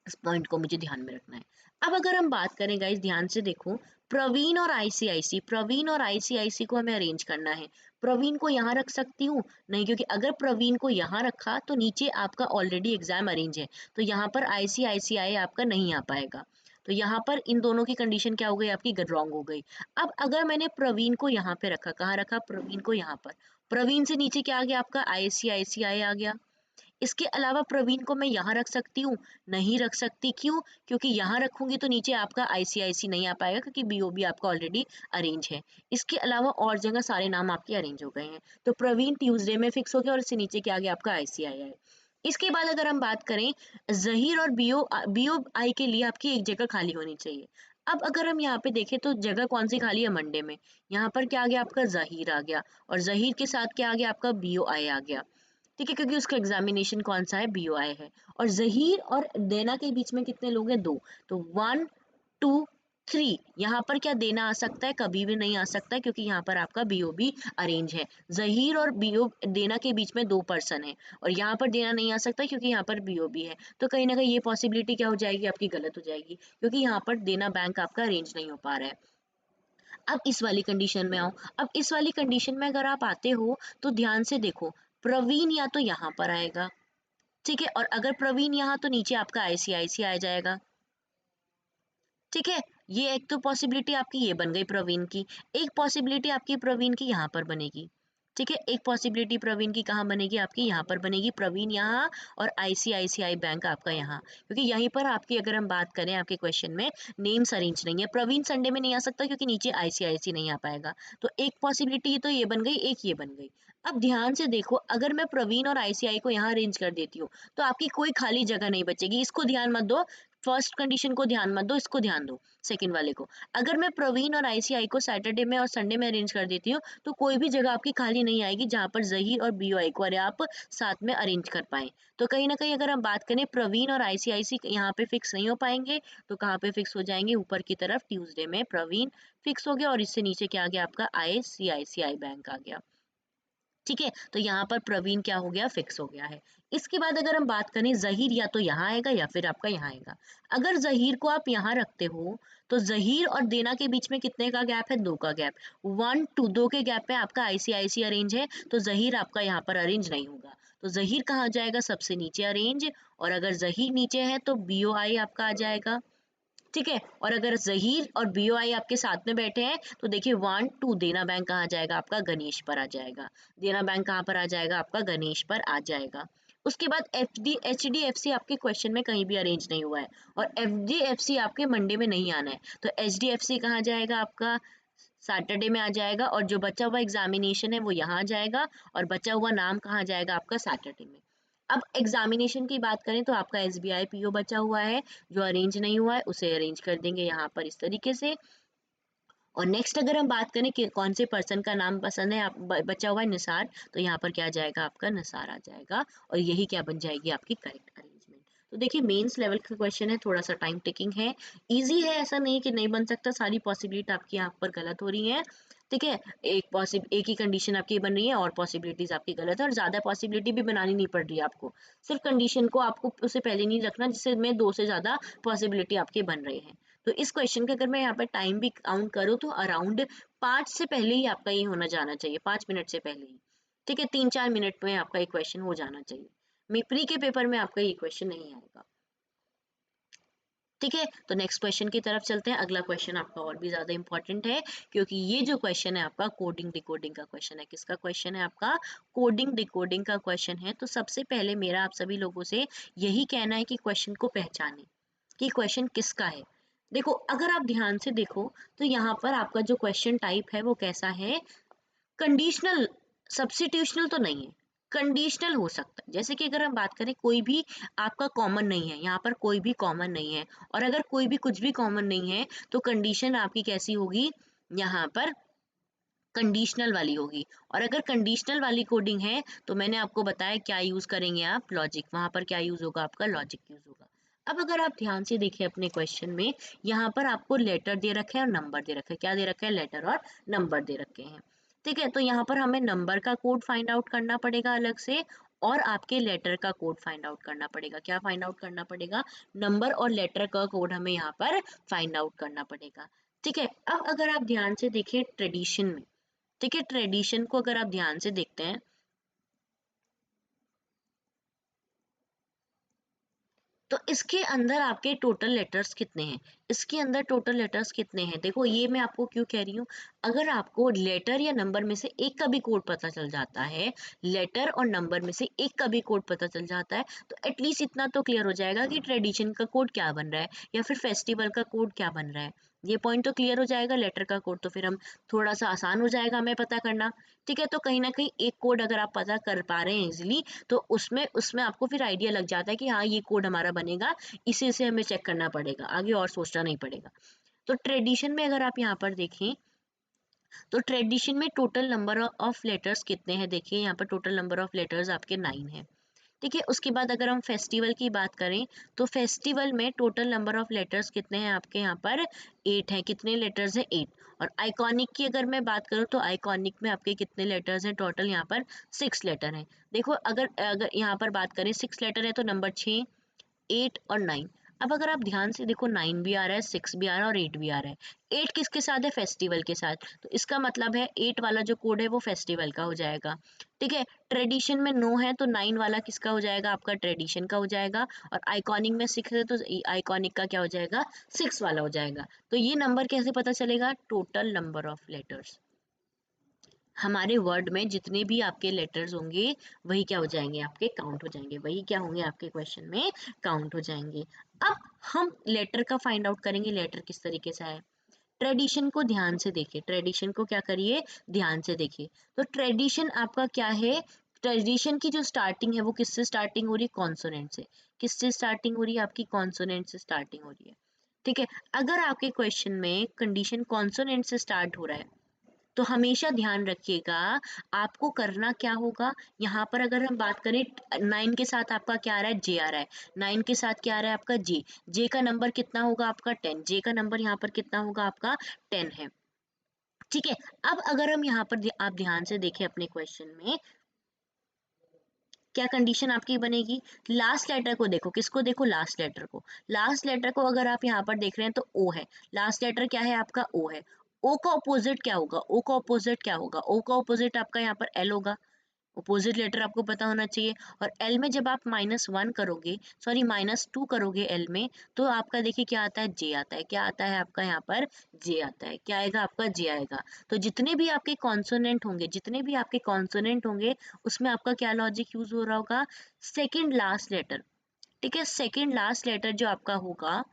इस पॉइंट को मुझे ध्यान में रखना है। अब अगर हम बात करें गाइस, ध्यान से देखो, प्रवीण और आईसीआईसी, प्रवीण और आईसीआईसी को हमें अरेंज करना है। प्रवीण को यहाँ रख सकती हूँ? नहीं, क्योंकि अगर प्रवीण को यहाँ रखा तो नीचे आपका ऑलरेडी एग्जाम अरेंज है, तो यहाँ पर आईसीआईसीआई आपका नहीं आ पाएगा। तो यहाँ पर इन दोनों की कंडीशन क्या हो गई आपकी? रॉन्ग हो गई। अब अगर मैंने प्रवीण को यहाँ पे रखा, कहाँ रखा? प्रवीण को यहाँ पर। प्रवीण से नीचे क्या आ गया आपका? आईसीआईसीआई आ गया। इसके अलावा प्रवीण को मैं यहाँ रख सकती हूँ? नहीं रख सकती। क्यों? क्योंकि यहाँ रखूंगी तो नीचे आपका आईसीआईसी नहीं आ पाएगा, क्योंकि बीओबी आपका ऑलरेडी अरेंज है। इसके अलावा और जगह सारे नाम आपके अरेंज हो गए हैं, तो प्रवीण ट्यूसडे में फिक्स हो गया और इससे नीचे क्या आ गया आपका? आईसीआई। इसके बाद अगर हम बात करें जहीर और बीओ आई के लिए आपकी एक जगह खाली होनी चाहिए। अब अगर हम यहाँ पे देखें तो जगह कौन सी खाली है? मंडे में। यहाँ पर क्या आ गया आपका? जहीर आ गया, और जहीर के साथ क्या आ गया आपका? बीओ आई आ गया। ठीक है, क्योंकि उसका एग्जामिनेशन कौन सा है? बीओआई है। और जहीर और देना के बीच में कितने लोग हैं? 2। तो 1 2 3। यहाँ पर क्या देना आ सकता है? कभी भी नहीं आ सकता है, क्योंकि यहाँ पर आपका बीओबी अरेंज है। जहीर और बीओ देना के बीच में 2 पर्सन है, और यहाँ पर देना नहीं आ सकता क्योंकि यहाँ पर बीओबी है। तो कहीं ना कहीं ये पॉसिबिलिटी क्या हो जाएगी आपकी? गलत हो जाएगी, क्योंकि यहाँ पर देना बैंक आपका अरेंज नहीं हो पा रहा है। अब इस वाली कंडीशन में आओ। अब इस वाली कंडीशन में अगर आप आते हो तो ध्यान से देखो, प्रवीण या तो यहाँ पर आएगा, ठीक है, और अगर प्रवीण यहाँ तो नीचे आपका आईसीआईसी आ जाएगा। ठीक है, ये एक तो पॉसिबिलिटी आपकी ये बन गई प्रवीण की। एक पॉसिबिलिटी आपकी प्रवीण की यहाँ पर बनेगी। ठीक है, एक पॉसिबिलिटी प्रवीण की कहाँ बनेगी आपकी? यहाँ पर बनेगी। प्रवीण यहाँ और आईसीआईसीआई बैंक आपका यहाँ, क्योंकि यहीं पर आपकी अगर हम बात करें आपके क्वेश्चन में नेम्स अरेंज नहीं है। प्रवीण संडे में नहीं आ सकता क्योंकि नीचे आईसीआईसी नहीं आ पाएगा। तो एक पॉसिबिलिटी तो ये बन गई, एक ये बन गई। अब ध्यान से देखो, अगर मैं प्रवीण और आईसीआई को यहाँ अरेंज कर देती हूँ तो आपकी कोई खाली जगह नहीं बचेगी। इसको ध्यान मत दो, फर्स्ट कंडीशन को ध्यान मत दो, इसको ध्यान दो, सेकंड वाले को। अगर मैं प्रवीण और आईसीआई को सैटरडे में और संडे में अरेंज कर देती हूँ तो कोई भी जगह आपकी खाली नहीं आएगी जहां पर जहीर और बीओआई को अरे आप साथ में अरेंज कर पाए। तो कहीं ना कहीं अगर हम बात करें प्रवीण और आईसीआईसी यहाँ पे फिक्स नहीं हो पाएंगे, तो कहाँ पे फिक्स हो जाएंगे? ऊपर की तरफ ट्यूसडे में प्रवीण फिक्स हो गया, और इससे नीचे क्या आ गया आपका? आईसीआईसीआई बैंक आ गया। ठीक है, तो यहाँ पर प्रवीण क्या हो गया? फिक्स हो गया है। इसके बाद अगर हम बात करें जहीर या तो यहाँ आएगा या फिर आपका यहाँ आएगा। अगर जहीर को आप यहाँ रखते हो तो जहीर और देना के बीच में कितने का गैप है? 2 का गैप। 1 2 2 के गैप में आपका आईसीआईसी अरेंज है, तो जहीर आपका यहाँ पर अरेंज नहीं होगा। तो जहीर कहाँ जाएगा? सबसे नीचे अरेंज। और अगर जहीर नीचे है तो बीओआई आपका आ जाएगा। ठीक है, और अगर जहीर और बीओआई आपके साथ में बैठे हैं तो देखिए 1 2 देना बैंक कहाँ जाएगा आपका? गणेश पर आ जाएगा। देना बैंक कहाँ पर आ जाएगा आपका? गणेश पर आ जाएगा। उसके बाद एचडीएफसी आपके क्वेश्चन में कहीं भी अरेंज नहीं हुआ है, और एफडीएफसी आपके मंडे में नहीं आना है, तो एचडीएफसी कहाँ जाएगा आपका? सैटरडे में आ जाएगा, और जो बचा हुआ एग्जामिनेशन है वो यहाँ आ जाएगा, और बचा हुआ नाम कहाँ जाएगा आपका? सैटरडे में। अब एग्जामिनेशन की बात करें तो आपका एसबीआई पीओ बचा हुआ है, जो अरेंज नहीं हुआ है उसे अरेंज कर देंगे यहाँ पर इस तरीके से। और नेक्स्ट अगर हम बात करें कि कौन से पर्सन का नाम पसंद है, आप बचा हुआ है निसार, तो यहाँ पर क्या जाएगा आपका? निसार आ जाएगा, और यही क्या बन जाएगी आपकी करेक्ट अरेंजमेंट। तो देखिए मेंस लेवल का क्वेश्चन है, थोड़ा सा टाइम टेकिंग है, इजी है, ऐसा नहीं कि नहीं बन सकता। सारी पॉसिबिलिटी आपकी यहाँ पर गलत हो रही है। ठीक है, एक ही कंडीशन आपकी बन रही है और पॉसिबिलिटीज आपकी गलत है, और ज्यादा पॉसिबिलिटी भी बनानी नहीं पड़ रही है आपको। सिर्फ कंडीशन को आपको उससे पहले नहीं रखना जिसमें 2 से ज्यादा पॉसिबिलिटी आपके बन रहे हैं। तो इस क्वेश्चन का अगर मैं यहाँ पर टाइम भी काउंट करूँ तो अराउंड 5 से पहले ही आपका ये होना जाना चाहिए, 5 मिनट से पहले ही। ठीक है, 3-4 मिनट में आपका ये क्वेश्चन हो जाना चाहिए। प्री के पेपर में आपका ये क्वेश्चन नहीं आएगा। ठीक है, तो नेक्स्ट क्वेश्चन की तरफ चलते हैं। अगला क्वेश्चन आपका और भी ज्यादा इंपॉर्टेंट है, क्योंकि ये जो क्वेश्चन है आपका कोडिंग डिकोडिंग का क्वेश्चन है। किसका क्वेश्चन है आपका? कोडिंग डिकोडिंग का क्वेश्चन है। तो सबसे पहले मेरा आप सभी लोगों से यही कहना है कि क्वेश्चन को पहचाने कि क्वेश्चन किसका है। देखो अगर आप ध्यान से देखो तो यहाँ पर आपका जो क्वेश्चन टाइप है वो कैसा है, कंडीशनल, सब्स्टिट्यूशनल तो नहीं है, कंडीशनल हो सकता है। जैसे कि अगर हम बात करें कोई भी आपका कॉमन नहीं है, यहाँ पर कोई भी कॉमन नहीं है, और अगर कोई भी कुछ भी कॉमन नहीं है तो कंडीशन आपकी कैसी होगी, यहाँ पर कंडीशनल वाली होगी। और अगर कंडीशनल वाली कोडिंग है तो मैंने आपको बताया क्या यूज करेंगे आप, लॉजिक, वहां पर क्या यूज होगा आपका, लॉजिक यूज होगा। अब अगर आप ध्यान से देखिए अपने क्वेश्चन में, यहाँ पर आपको लेटर दे रखे हैं और नंबर दे रखे हैं, क्या दे रखा है, लेटर और नंबर दे रखे हैं। ठीक है, तो यहाँ पर हमें नंबर का कोड फाइंड आउट करना पड़ेगा अलग से, और आपके लेटर का कोड फाइंड आउट करना पड़ेगा। क्या फाइंड आउट करना पड़ेगा, नंबर और लेटर का कोड हमें यहाँ पर फाइंड आउट करना पड़ेगा। ठीक है, अब अगर आप ध्यान से देखिए ट्रेडिशन में, ठीक है, ट्रेडिशन को अगर आप ध्यान से देखते हैं तो इसके अंदर आपके टोटल लेटर्स कितने हैं, इसके अंदर टोटल लेटर्स कितने हैं, देखो ये मैं आपको क्यों कह रही हूँ, अगर आपको लेटर या नंबर में से एक का भी कोड पता चल जाता है, लेटर और नंबर में से एक का भी कोड पता चल जाता है, तो एटलीस्ट इतना तो क्लियर हो जाएगा कि ट्रेडिशन का कोड क्या बन रहा है या फिर फेस्टिवल का कोड क्या बन रहा है। ये पॉइंट तो क्लियर हो जाएगा, लेटर का कोड तो फिर हम थोड़ा सा आसान हो जाएगा हमें पता करना। ठीक है, तो कहीं ना कहीं एक कोड अगर आप पता कर पा रहे हैं इजिली, तो उसमें उसमें आपको फिर आइडिया लग जाता है कि हाँ ये कोड हमारा बनेगा, इसी से हमें चेक करना पड़ेगा, आगे और सोचना नहीं पड़ेगा। तो ट्रेडिशन में अगर आप यहाँ पर देखें तो ट्रेडिशन में टोटल नंबर ऑफ लेटर्स कितने हैं, देखिए यहाँ पर टोटल नंबर ऑफ लेटर्स आपके 9 हैं। ठीक है, उसके बाद अगर हम फेस्टिवल की बात करें तो फेस्टिवल में टोटल नंबर ऑफ लेटर्स कितने हैं आपके यहाँ पर 8 हैं, कितने लेटर्स हैं 8। और आइकॉनिक की अगर मैं बात करूँ तो आइकॉनिक में आपके कितने लेटर्स हैं, टोटल यहाँ पर 6 लेटर हैं। देखो अगर अगर यहाँ पर बात करें 6 लेटर है तो नंबर 6, 8 और 9। अब अगर आप ध्यान से देखो 9 भी आ रहा है, 6 भी आ रहा है और 8 भी आ रहा है। 8 किसके साथ है, फेस्टिवल के साथ, तो इसका मतलब है 8 वाला जो कोड है वो फेस्टिवल का हो जाएगा। ठीक है, ट्रेडिशन में 9 है तो 9 वाला किसका हो जाएगा, आपका ट्रेडिशन का हो जाएगा। और आइकॉनिक में 6 है तो आइकॉनिक का क्या हो जाएगा, 6 वाला हो जाएगा। तो ये नंबर कैसे पता चलेगा, टोटल नंबर ऑफ लेटर्स, हमारे वर्ड में जितने भी आपके लेटर्स होंगे वही क्या हो जाएंगे, आपके काउंट हो जाएंगे, वही क्या होंगे आपके क्वेश्चन में काउंट हो जाएंगे। अब हम लेटर का फाइंड आउट करेंगे, लेटर किस तरीके से है। ट्रेडिशन को ध्यान से देखिए, ट्रेडिशन को क्या करिए, ध्यान से देखिए। तो ट्रेडिशन आपका क्या है, ट्रेडिशन की जो स्टार्टिंग है वो किससे स्टार्टिंग हो रही है, कॉन्सोनेंट से। किससे स्टार्टिंग हो रही है, आपकी कॉन्सोनेंट से स्टार्टिंग हो रही है। ठीक है, अगर आपके क्वेश्चन में कंडीशन कॉन्सोनेंट से स्टार्ट हो रहा है तो हमेशा ध्यान रखिएगा, आपको करना क्या होगा, यहाँ पर अगर हम बात करें 9 के साथ आपका क्या आ रहा है, जे आ रहा है, 9 के साथ क्या आ रहा है आपका जे, जे का नंबर कितना होगा आपका 10, जे का नंबर यहाँ पर कितना होगा आपका 10 है। ठीक है, अब अगर हम यहाँ पर आप ध्यान से देखें अपने क्वेश्चन में क्या कंडीशन आपकी बनेगी, लास्ट लेटर को देखो, किसको देखो, लास्ट लेटर को, लास्ट लेटर को अगर आप यहाँ पर देख रहे हैं तो ओ है, लास्ट लेटर क्या है आपका, ओ है। ओ का ऑपोजिट क्या होगा, ओ का ऑपोजिट क्या होगा, ओ का ऑपोजिट आपका यहाँ पर एल होगा, अपोजिट लेटर आपको पता होना चाहिए। और एल में जब आप -1 करोगे, सॉरी -2 करोगे एल में, तो आपका देखिए क्या आता है, जे आता है, क्या आता है आपका यहाँ पर, जे आता है, क्या आएगा आपका, जे आएगा। तो जितने भी आपके कॉन्सोनेंट होंगे, जितने भी आपके कॉन्सोनेंट होंगे उसमें आपका क्या लॉजिक यूज हो रहा होगा, सेकेंड लास्ट लेटर। ठीक है, सेकेंड लास्ट लेटर जो आपका होगा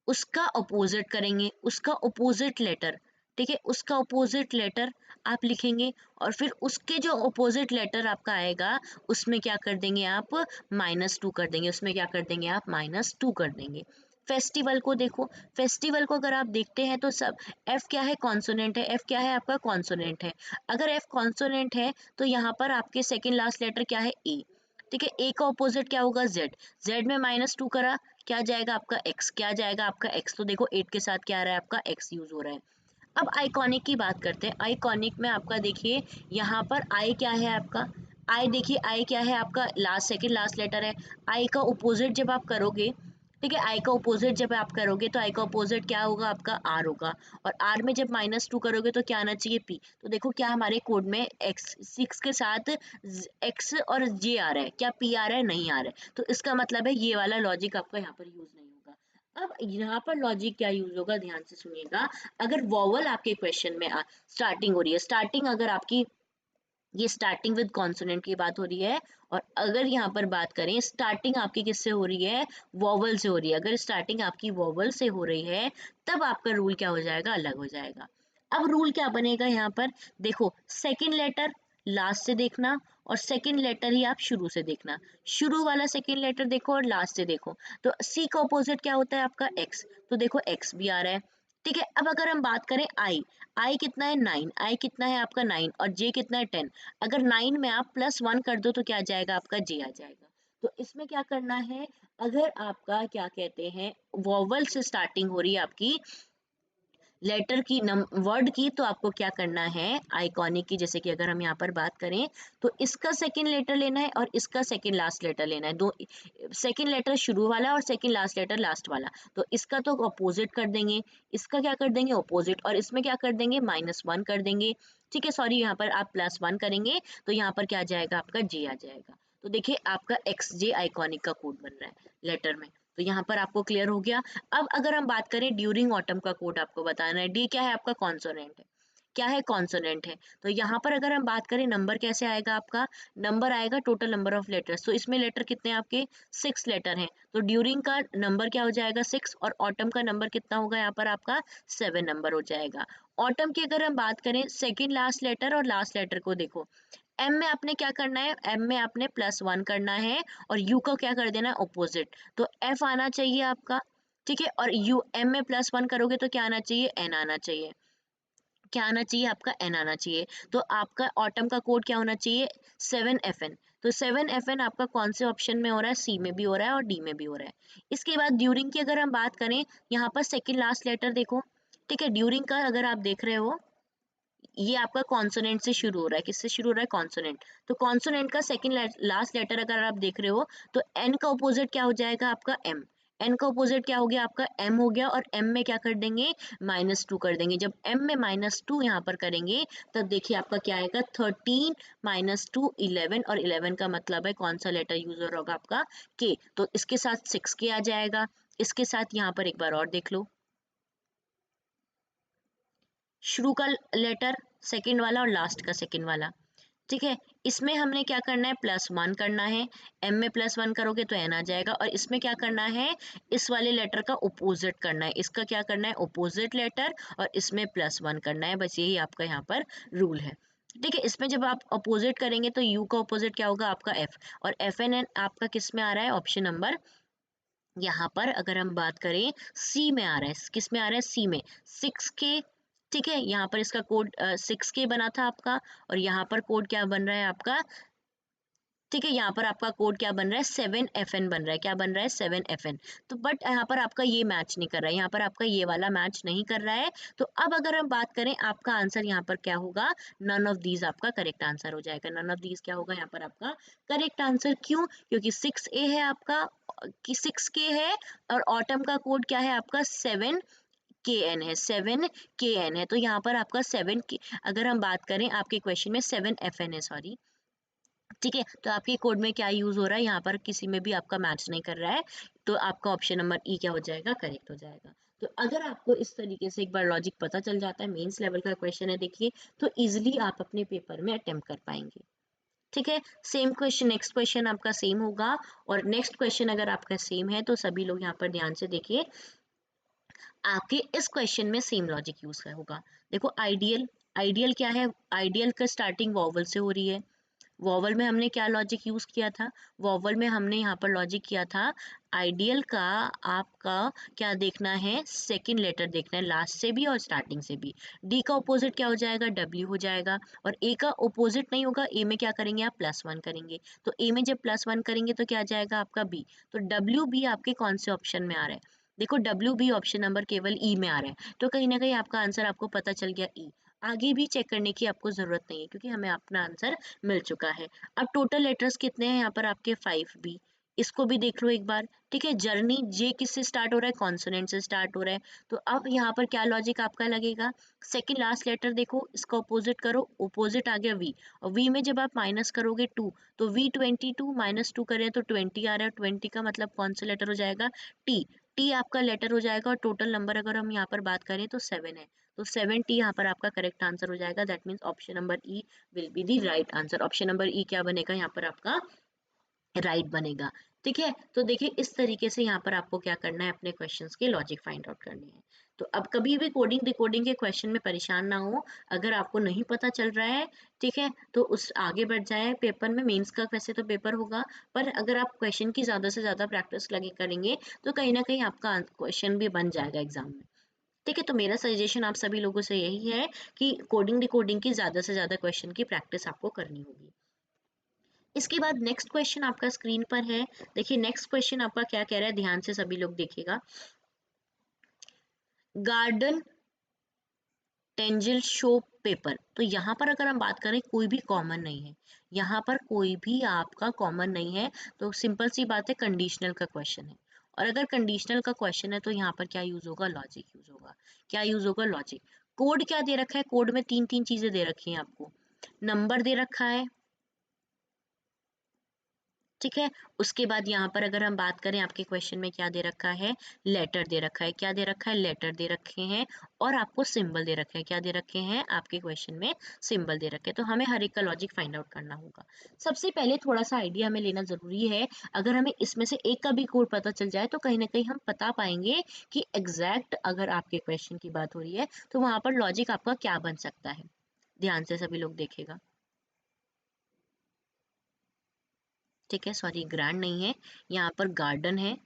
उसका अपोजिट करेंगे, उसका अपोजिट लेटर। ठीक है, उसका अपोजिट लेटर आप लिखेंगे, और फिर उसके जो अपोजिट लेटर आपका आएगा उसमें क्या कर देंगे आप, -2 कर देंगे, उसमें क्या कर देंगे आप, -2 कर देंगे। फेस्टिवल को देखो, फेस्टिवल को अगर आप देखते हैं तो सब एफ क्या है, कॉन्सोनेंट है, एफ क्या है आपका, कॉन्सोनेंट है। अगर एफ कॉन्सोनेंट है तो यहाँ पर आपके सेकेंड लास्ट लेटर क्या है, ए। ठीक है, ए का ऑपोजिट क्या होगा, जेड, जेड में -2 करा, क्या जाएगा आपका एक्स, क्या जाएगा आपका एक्स, तो देखो 8 के साथ क्या आ रहा है आपका एक्स यूज हो रहा है। अब आइकॉनिक की बात करते हैं, आइकॉनिक में आपका देखिए यहाँ पर आई क्या है आपका, आई देखिए आई क्या है आपका, लास्ट सेकंड लास्ट लेटर है। आई का अपोजिट जब आप करोगे, ठीक है, आई का अपोजिट जब आप करोगे तो आई का अपोजिट क्या होगा आपका, आर होगा। और आर में जब -2 करोगे तो क्या आना चाहिए, पी। तो देखो क्या हमारे कोड में एक्स 6 के साथ एक्स और जे आ रहा है, क्या पी आ रहा है, नहीं आ रहा है, तो इसका मतलब है ये वाला लॉजिक आपका यहाँ पर यूज नहीं होगा। अब यहाँ पर लॉजिक क्या यूज होगा, ध्यान से सुनिएगा। अगर वॉवल आपके क्वेश्चन में स्टार्टिंग हो रही है, स्टार्टिंग अगर आपकी ये स्टार्टिंग विद कॉन्सोनेंट की बात हो रही है। और अगर यहाँ पर बात करें स्टार्टिंग आपकी किससे हो रही है, वॉवल से हो रही है। अगर स्टार्टिंग आपकी वॉवल से हो रही है तब आपका रूल क्या हो जाएगा, अलग हो जाएगा। अब रूल क्या बनेगा यहाँ पर, देखो सेकंड लेटर लास्ट से देखना और सेकंड लेटर ही आप शुरू से देखना। शुरू वाला सेकंड लेटर देखो और लास्ट से देखो। तो सी का ऑपोजिट क्या होता है आपका एक्स, तो देखो एक्स भी आ रहा है। ठीक है, अब अगर हम बात करें आई कितना है 9, आई कितना है आपका 9 और जे कितना है 10। अगर 9 में आप +1 कर दो तो क्या आ जाएगा आपका जे आ जाएगा। तो इसमें क्या करना है, अगर आपका क्या कहते हैं वॉवल से स्टार्टिंग हो रही है आपकी लेटर की वर्ड की, तो आपको क्या करना है आइकॉनिक की, जैसे कि अगर हम यहाँ पर बात करें तो इसका सेकंड लेटर लेना है और इसका सेकंड लास्ट लेटर लेना है। दो सेकंड लेटर शुरू वाला और सेकंड लास्ट लेटर लास्ट वाला, तो इसका तो अपोजिट कर देंगे, इसका क्या कर देंगे अपोजिट, और इसमें क्या कर देंगे -1 कर देंगे। ठीक है, सॉरी यहाँ पर आप +1 करेंगे तो यहाँ पर क्या आ जाएगा आपका जे आ जाएगा। तो देखिए आपका XJ आइकॉनिक का कोड बन रहा है लेटर में। तो यहाँ पर आपको क्लियर हो गया। अब अगर हम बात करें ड्यूरिंग ऑटम का कोड आपको बताना है। डी क्या है आपका कॉन्सोनेंट है, क्या है कॉन्सोनेंट है। तो यहाँ पर अगर हम बात करें नंबर कैसे आएगा आपका, नंबर आएगा टोटल नंबर ऑफ लेटर्स। तो इसमें लेटर कितने हैं आपके 6 लेटर हैं, तो ड्यूरिंग का नंबर क्या हो जाएगा 6 और ऑटम का नंबर कितना होगा यहाँ पर आपका 7 नंबर हो जाएगा। ऑटम की अगर हम बात करें सेकेंड लास्ट लेटर और लास्ट लेटर को देखो, एम में आपने क्या करना है, एम में आपने +1 करना है और यू का क्या कर देना है ऑपोजिट। तो एफ आना चाहिए आपका। ठीक है, और यू एम में +1 करोगे तो क्या आना चाहिए, एन आना चाहिए। क्या आना चाहिए आपका, एन आना चाहिए। तो आपका ऑटम का कोड क्या होना चाहिए 7FN। तो 7FN आपका कौन से ऑप्शन में हो रहा है, सी में भी हो रहा है और डी में भी हो रहा है। इसके बाद ड्यूरिंग की अगर हम बात करें, यहाँ पर सेकेंड लास्ट लेटर देखो। ठीक है, ड्यूरिंग का अगर आप देख रहे हो ये आपका कॉन्सोनेंट से शुरू हो रहा है, किससे शुरू हो रहा है कॉन्सोनेंट। तो कॉन्सोनेंट का सेकंड लास्ट लेटर अगर आप देख रहे हो तो एन का ऑपोजिट क्या हो जाएगा आपका एम। एन का ऑपोजिट क्या हो गया आपका एम हो गया, और एम में क्या कर देंगे -2 कर देंगे। जब एम में -2 यहाँ पर करेंगे तब देखिए आपका क्या आएगा 13 -2 11, और 11 का मतलब है कौन सा लेटर यूज हो रहा होगा आपका के। तो इसके साथ 6 के आ जाएगा। इसके साथ यहाँ पर एक बार और देख लो, शुरू का लेटर सेकंड वाला और लास्ट का सेकंड वाला। ठीक है, इसमें हमने क्या करना है +1 करना है, एम में +1 करोगे तो एन आ जाएगा, और इसमें क्या करना है इस वाले लेटर का ऑपोजिट करना है। इसका क्या करना है ऑपोजिट लेटर, और इसमें +1 करना है। बस यही आपका यहाँ पर रूल है। ठीक है, इसमें जब आप अपोजिट करेंगे तो यू का ऑपोजिट क्या होगा आपका एफ, और एफ एन एन आपका किस में आ रहा है ऑप्शन नंबर, यहाँ पर अगर हम बात करें सी में आ रहा है। किस में आ रहा है, सी में 6K। ठीक है, यहाँ पर इसका कोड 6K बना था आपका, और यहाँ पर कोड क्या बन रहा है आपका, ठीक है यहाँ पर आपका कोड क्या बन रहा है 7FN बन रहा है। क्या बन रहा है 7FN। तो बट यहाँ पर आपका ये मैच नहीं कर रहा है, यहाँ पर आपका ये वाला मैच नहीं कर रहा है। तो अब अगर हम बात करें आपका आंसर यहाँ पर क्या होगा, नन ऑफ दीज आपका करेक्ट आंसर हो जाएगा। नन ऑफ दीज क्या होगा यहाँ पर आपका करेक्ट आंसर, क्यों, क्योंकि 6A है आपका, कि 6K है, और ऑटम का कोड क्या है आपका 7KN है, 7KN है। तो यहाँ पर आपका 7K, अगर हम बात करें आपके क्वेश्चन में 7FN है, सॉरी। ठीक है, तो आपके कोड में क्या यूज हो रहा है, यहाँ पर किसी में भी आपका मैच नहीं कर रहा है। तो आपका ऑप्शन नंबर ई क्या हो जाएगा, करेक्ट हो जाएगा। तो अगर आपको इस तरीके से एक बार लॉजिक पता चल जाता है, मेंस लेवल का क्वेश्चन है देखिए, तो इजिली आप अपने पेपर में अटेम्प्ट कर पाएंगे। ठीक है, सेम क्वेश्चन नेक्स्ट क्वेश्चन आपका सेम होगा, और नेक्स्ट क्वेश्चन अगर आपका सेम है तो सभी लोग यहाँ पर ध्यान से देखिए, आपके इस क्वेश्चन में सेम लॉजिक यूज होगा। देखो आइडियल, आइडियल क्या है, आइडियल का स्टार्टिंग वॉवल से हो रही है। वॉवल में हमने क्या लॉजिक यूज किया था, वॉवल में हमने यहाँ पर लॉजिक किया था आइडियल का आपका क्या देखना है, सेकंड लेटर देखना है लास्ट से भी और स्टार्टिंग से भी। डी का ऑपोजिट क्या हो जाएगा, डब्ल्यू हो जाएगा, और ए का ऑपोजिट नहीं होगा, ए में क्या करेंगे आप +1 करेंगे। तो ए में जब +1 करेंगे तो क्या आ जाएगा आपका बी। तो डब्ल्यू बी आपके कौन से ऑप्शन में आ रहा है, देखो डब्ल्यू बी ऑप्शन नंबर केवल ई में आ रहा है, तो कहीं ना कहीं आपका आंसर आपको पता चल गया ई। आगे भी चेक करने की आपको जरूरत नहीं है क्योंकि हमें अपना आंसर मिल चुका है। अब टोटल लेटर्स कितने हैं यहाँ पर आपके 5B, इसको भी देख लो एक बार। ठीक है, जर्नी जे किससे स्टार्ट हो रहा है, कॉन्सोनेंट से स्टार्ट हो रहा है। तो अब यहाँ पर क्या लॉजिक आपका लगेगा, सेकंड लास्ट लेटर देखो, इसका ऑपोजिट करो, ऑपोजिट आ गया वी, और वी में जब आप माइनस करोगे 2, तो V22 -2 करें तो 20 आ रहा है, 20 का मतलब कौन सा लेटर हो जाएगा टी। टी आपका लेटर हो जाएगा और टोटल नंबर अगर हम यहाँ पर बात करें तो 7 है, तो 7T यहाँ पर आपका करेक्ट आंसर हो जाएगा। That means option number E will be the right answer. Option number ई क्या बनेगा यहाँ पर आपका राइट बनेगा। ठीक है, तो देखिए इस तरीके से यहाँ पर आपको क्या करना है, अपने क्वेश्चंस के लॉजिक फाइंड आउट करने हैं। तो अब कभी भी कोडिंग डिकोडिंग के क्वेश्चन में परेशान ना हो, अगर आपको नहीं पता चल रहा है, ठीक है, तो उस आगे बढ़ जाए। पेपर में मेंस का वैसे तो पेपर होगा, पर अगर आप क्वेश्चन की ज़्यादा से ज़्यादा प्रैक्टिस लगे करेंगे तो कहीं ना कहीं आपका क्वेश्चन भी बन जाएगा एग्जाम में। ठीक है, तो मेरा सजेशन आप सभी लोगों से यही है कि कोडिंग डिकोडिंग की ज़्यादा से ज़्यादा क्वेश्चन की प्रैक्टिस आपको करनी होगी। इसके बाद नेक्स्ट क्वेश्चन आपका स्क्रीन पर है। देखिए नेक्स्ट क्वेश्चन आपका क्या कह रहा है, ध्यान से सभी लोग देखिएगा। गार्डन टेंजिल शो पेपर, तो यहाँ पर अगर हम बात करें कोई भी कॉमन नहीं है, यहाँ पर कोई भी आपका कॉमन नहीं है, तो सिंपल सी बात है, कंडीशनल का क्वेश्चन है। और अगर कंडीशनल का क्वेश्चन है तो यहाँ पर क्या यूज होगा, लॉजिक यूज होगा। क्या यूज होगा, लॉजिक। कोड क्या दे रखा है, कोड में तीन तीन चीजें दे रखी हैं आपको। नंबर दे रखा है, ठीक है। उसके बाद यहाँ पर अगर हम बात करें, आपके क्वेश्चन में क्या दे रखा है, लेटर दे रखा है। क्या दे रखा है, लेटर दे रखे हैं। और आपको सिंबल दे रखे हैं। क्या दे रखे हैं आपके क्वेश्चन में, सिंबल दे रखे हैं। तो हमें हर एक का लॉजिक फाइंड आउट करना होगा। सबसे पहले थोड़ा सा आइडिया हमें लेना जरूरी है। अगर हमें इसमें से एक का भी कोड पता चल जाए तो कहीं ना कहीं हम बता पाएंगे कि एग्जैक्ट अगर आपके क्वेश्चन की बात हो रही है तो वहां पर लॉजिक आपका क्या बन सकता है। ध्यान से सभी लोग देखेगा। ठीक है, सॉरी ग्रैंड नहीं है, यहाँ पर गार्डन है।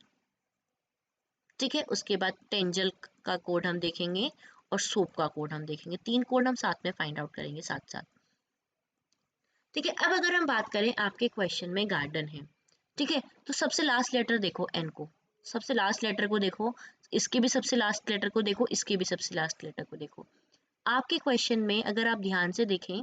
ठीक है, उसके बाद टेंजल का कोड हम देखेंगे और सोप का कोड हम देखेंगे। तीन कोड हम साथ में फाइंड आउट करेंगे साथ साथ। ठीक है, अब अगर हम बात करें, आपके क्वेश्चन में गार्डन है, ठीक है, तो सबसे लास्ट लेटर देखो एन को, सबसे लास्ट लेटर को देखो, इसके भी सबसे लास्ट लेटर को देखो, इसके भी सबसे लास्ट लेटर को देखो। आपके क्वेश्चन में अगर आप ध्यान से देखें,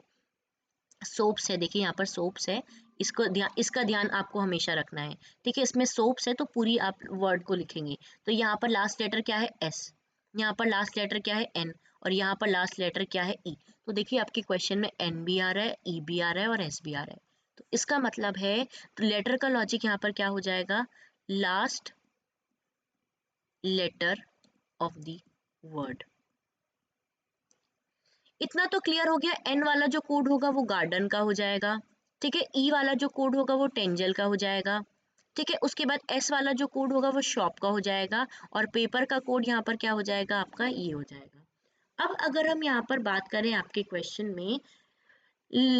सोप्स है, देखिए यहाँ पर सोप्स है, इसका ध्यान आपको हमेशा रखना है। ठीक है, इसमें सोप्स है तो पूरी आप वर्ड को लिखेंगे। तो यहाँ पर लास्ट लेटर क्या है, एस। यहाँ पर लास्ट लेटर क्या है, एन। और यहाँ पर लास्ट लेटर क्या है, ई। तो देखिए आपके क्वेश्चन में एन भी आ रहा है, ई भी आ रहा है और एस भी आ रहा है। तो इसका मतलब है, तो लेटर का लॉजिक यहाँ पर क्या हो जाएगा, last letter of the word. इतना तो क्लियर हो गया। एन वाला जो कोड होगा वो गार्डन का हो जाएगा। ठीक है, ई वाला जो कोड होगा वो टेंजल का हो जाएगा। ठीक है, उसके बाद एस वाला जो कोड होगा वो शॉप का हो जाएगा। और पेपर का कोड यहाँ पर क्या हो जाएगा, आपका ई हो जाएगा। अब अगर हम यहाँ पर बात करें, आपके क्वेश्चन में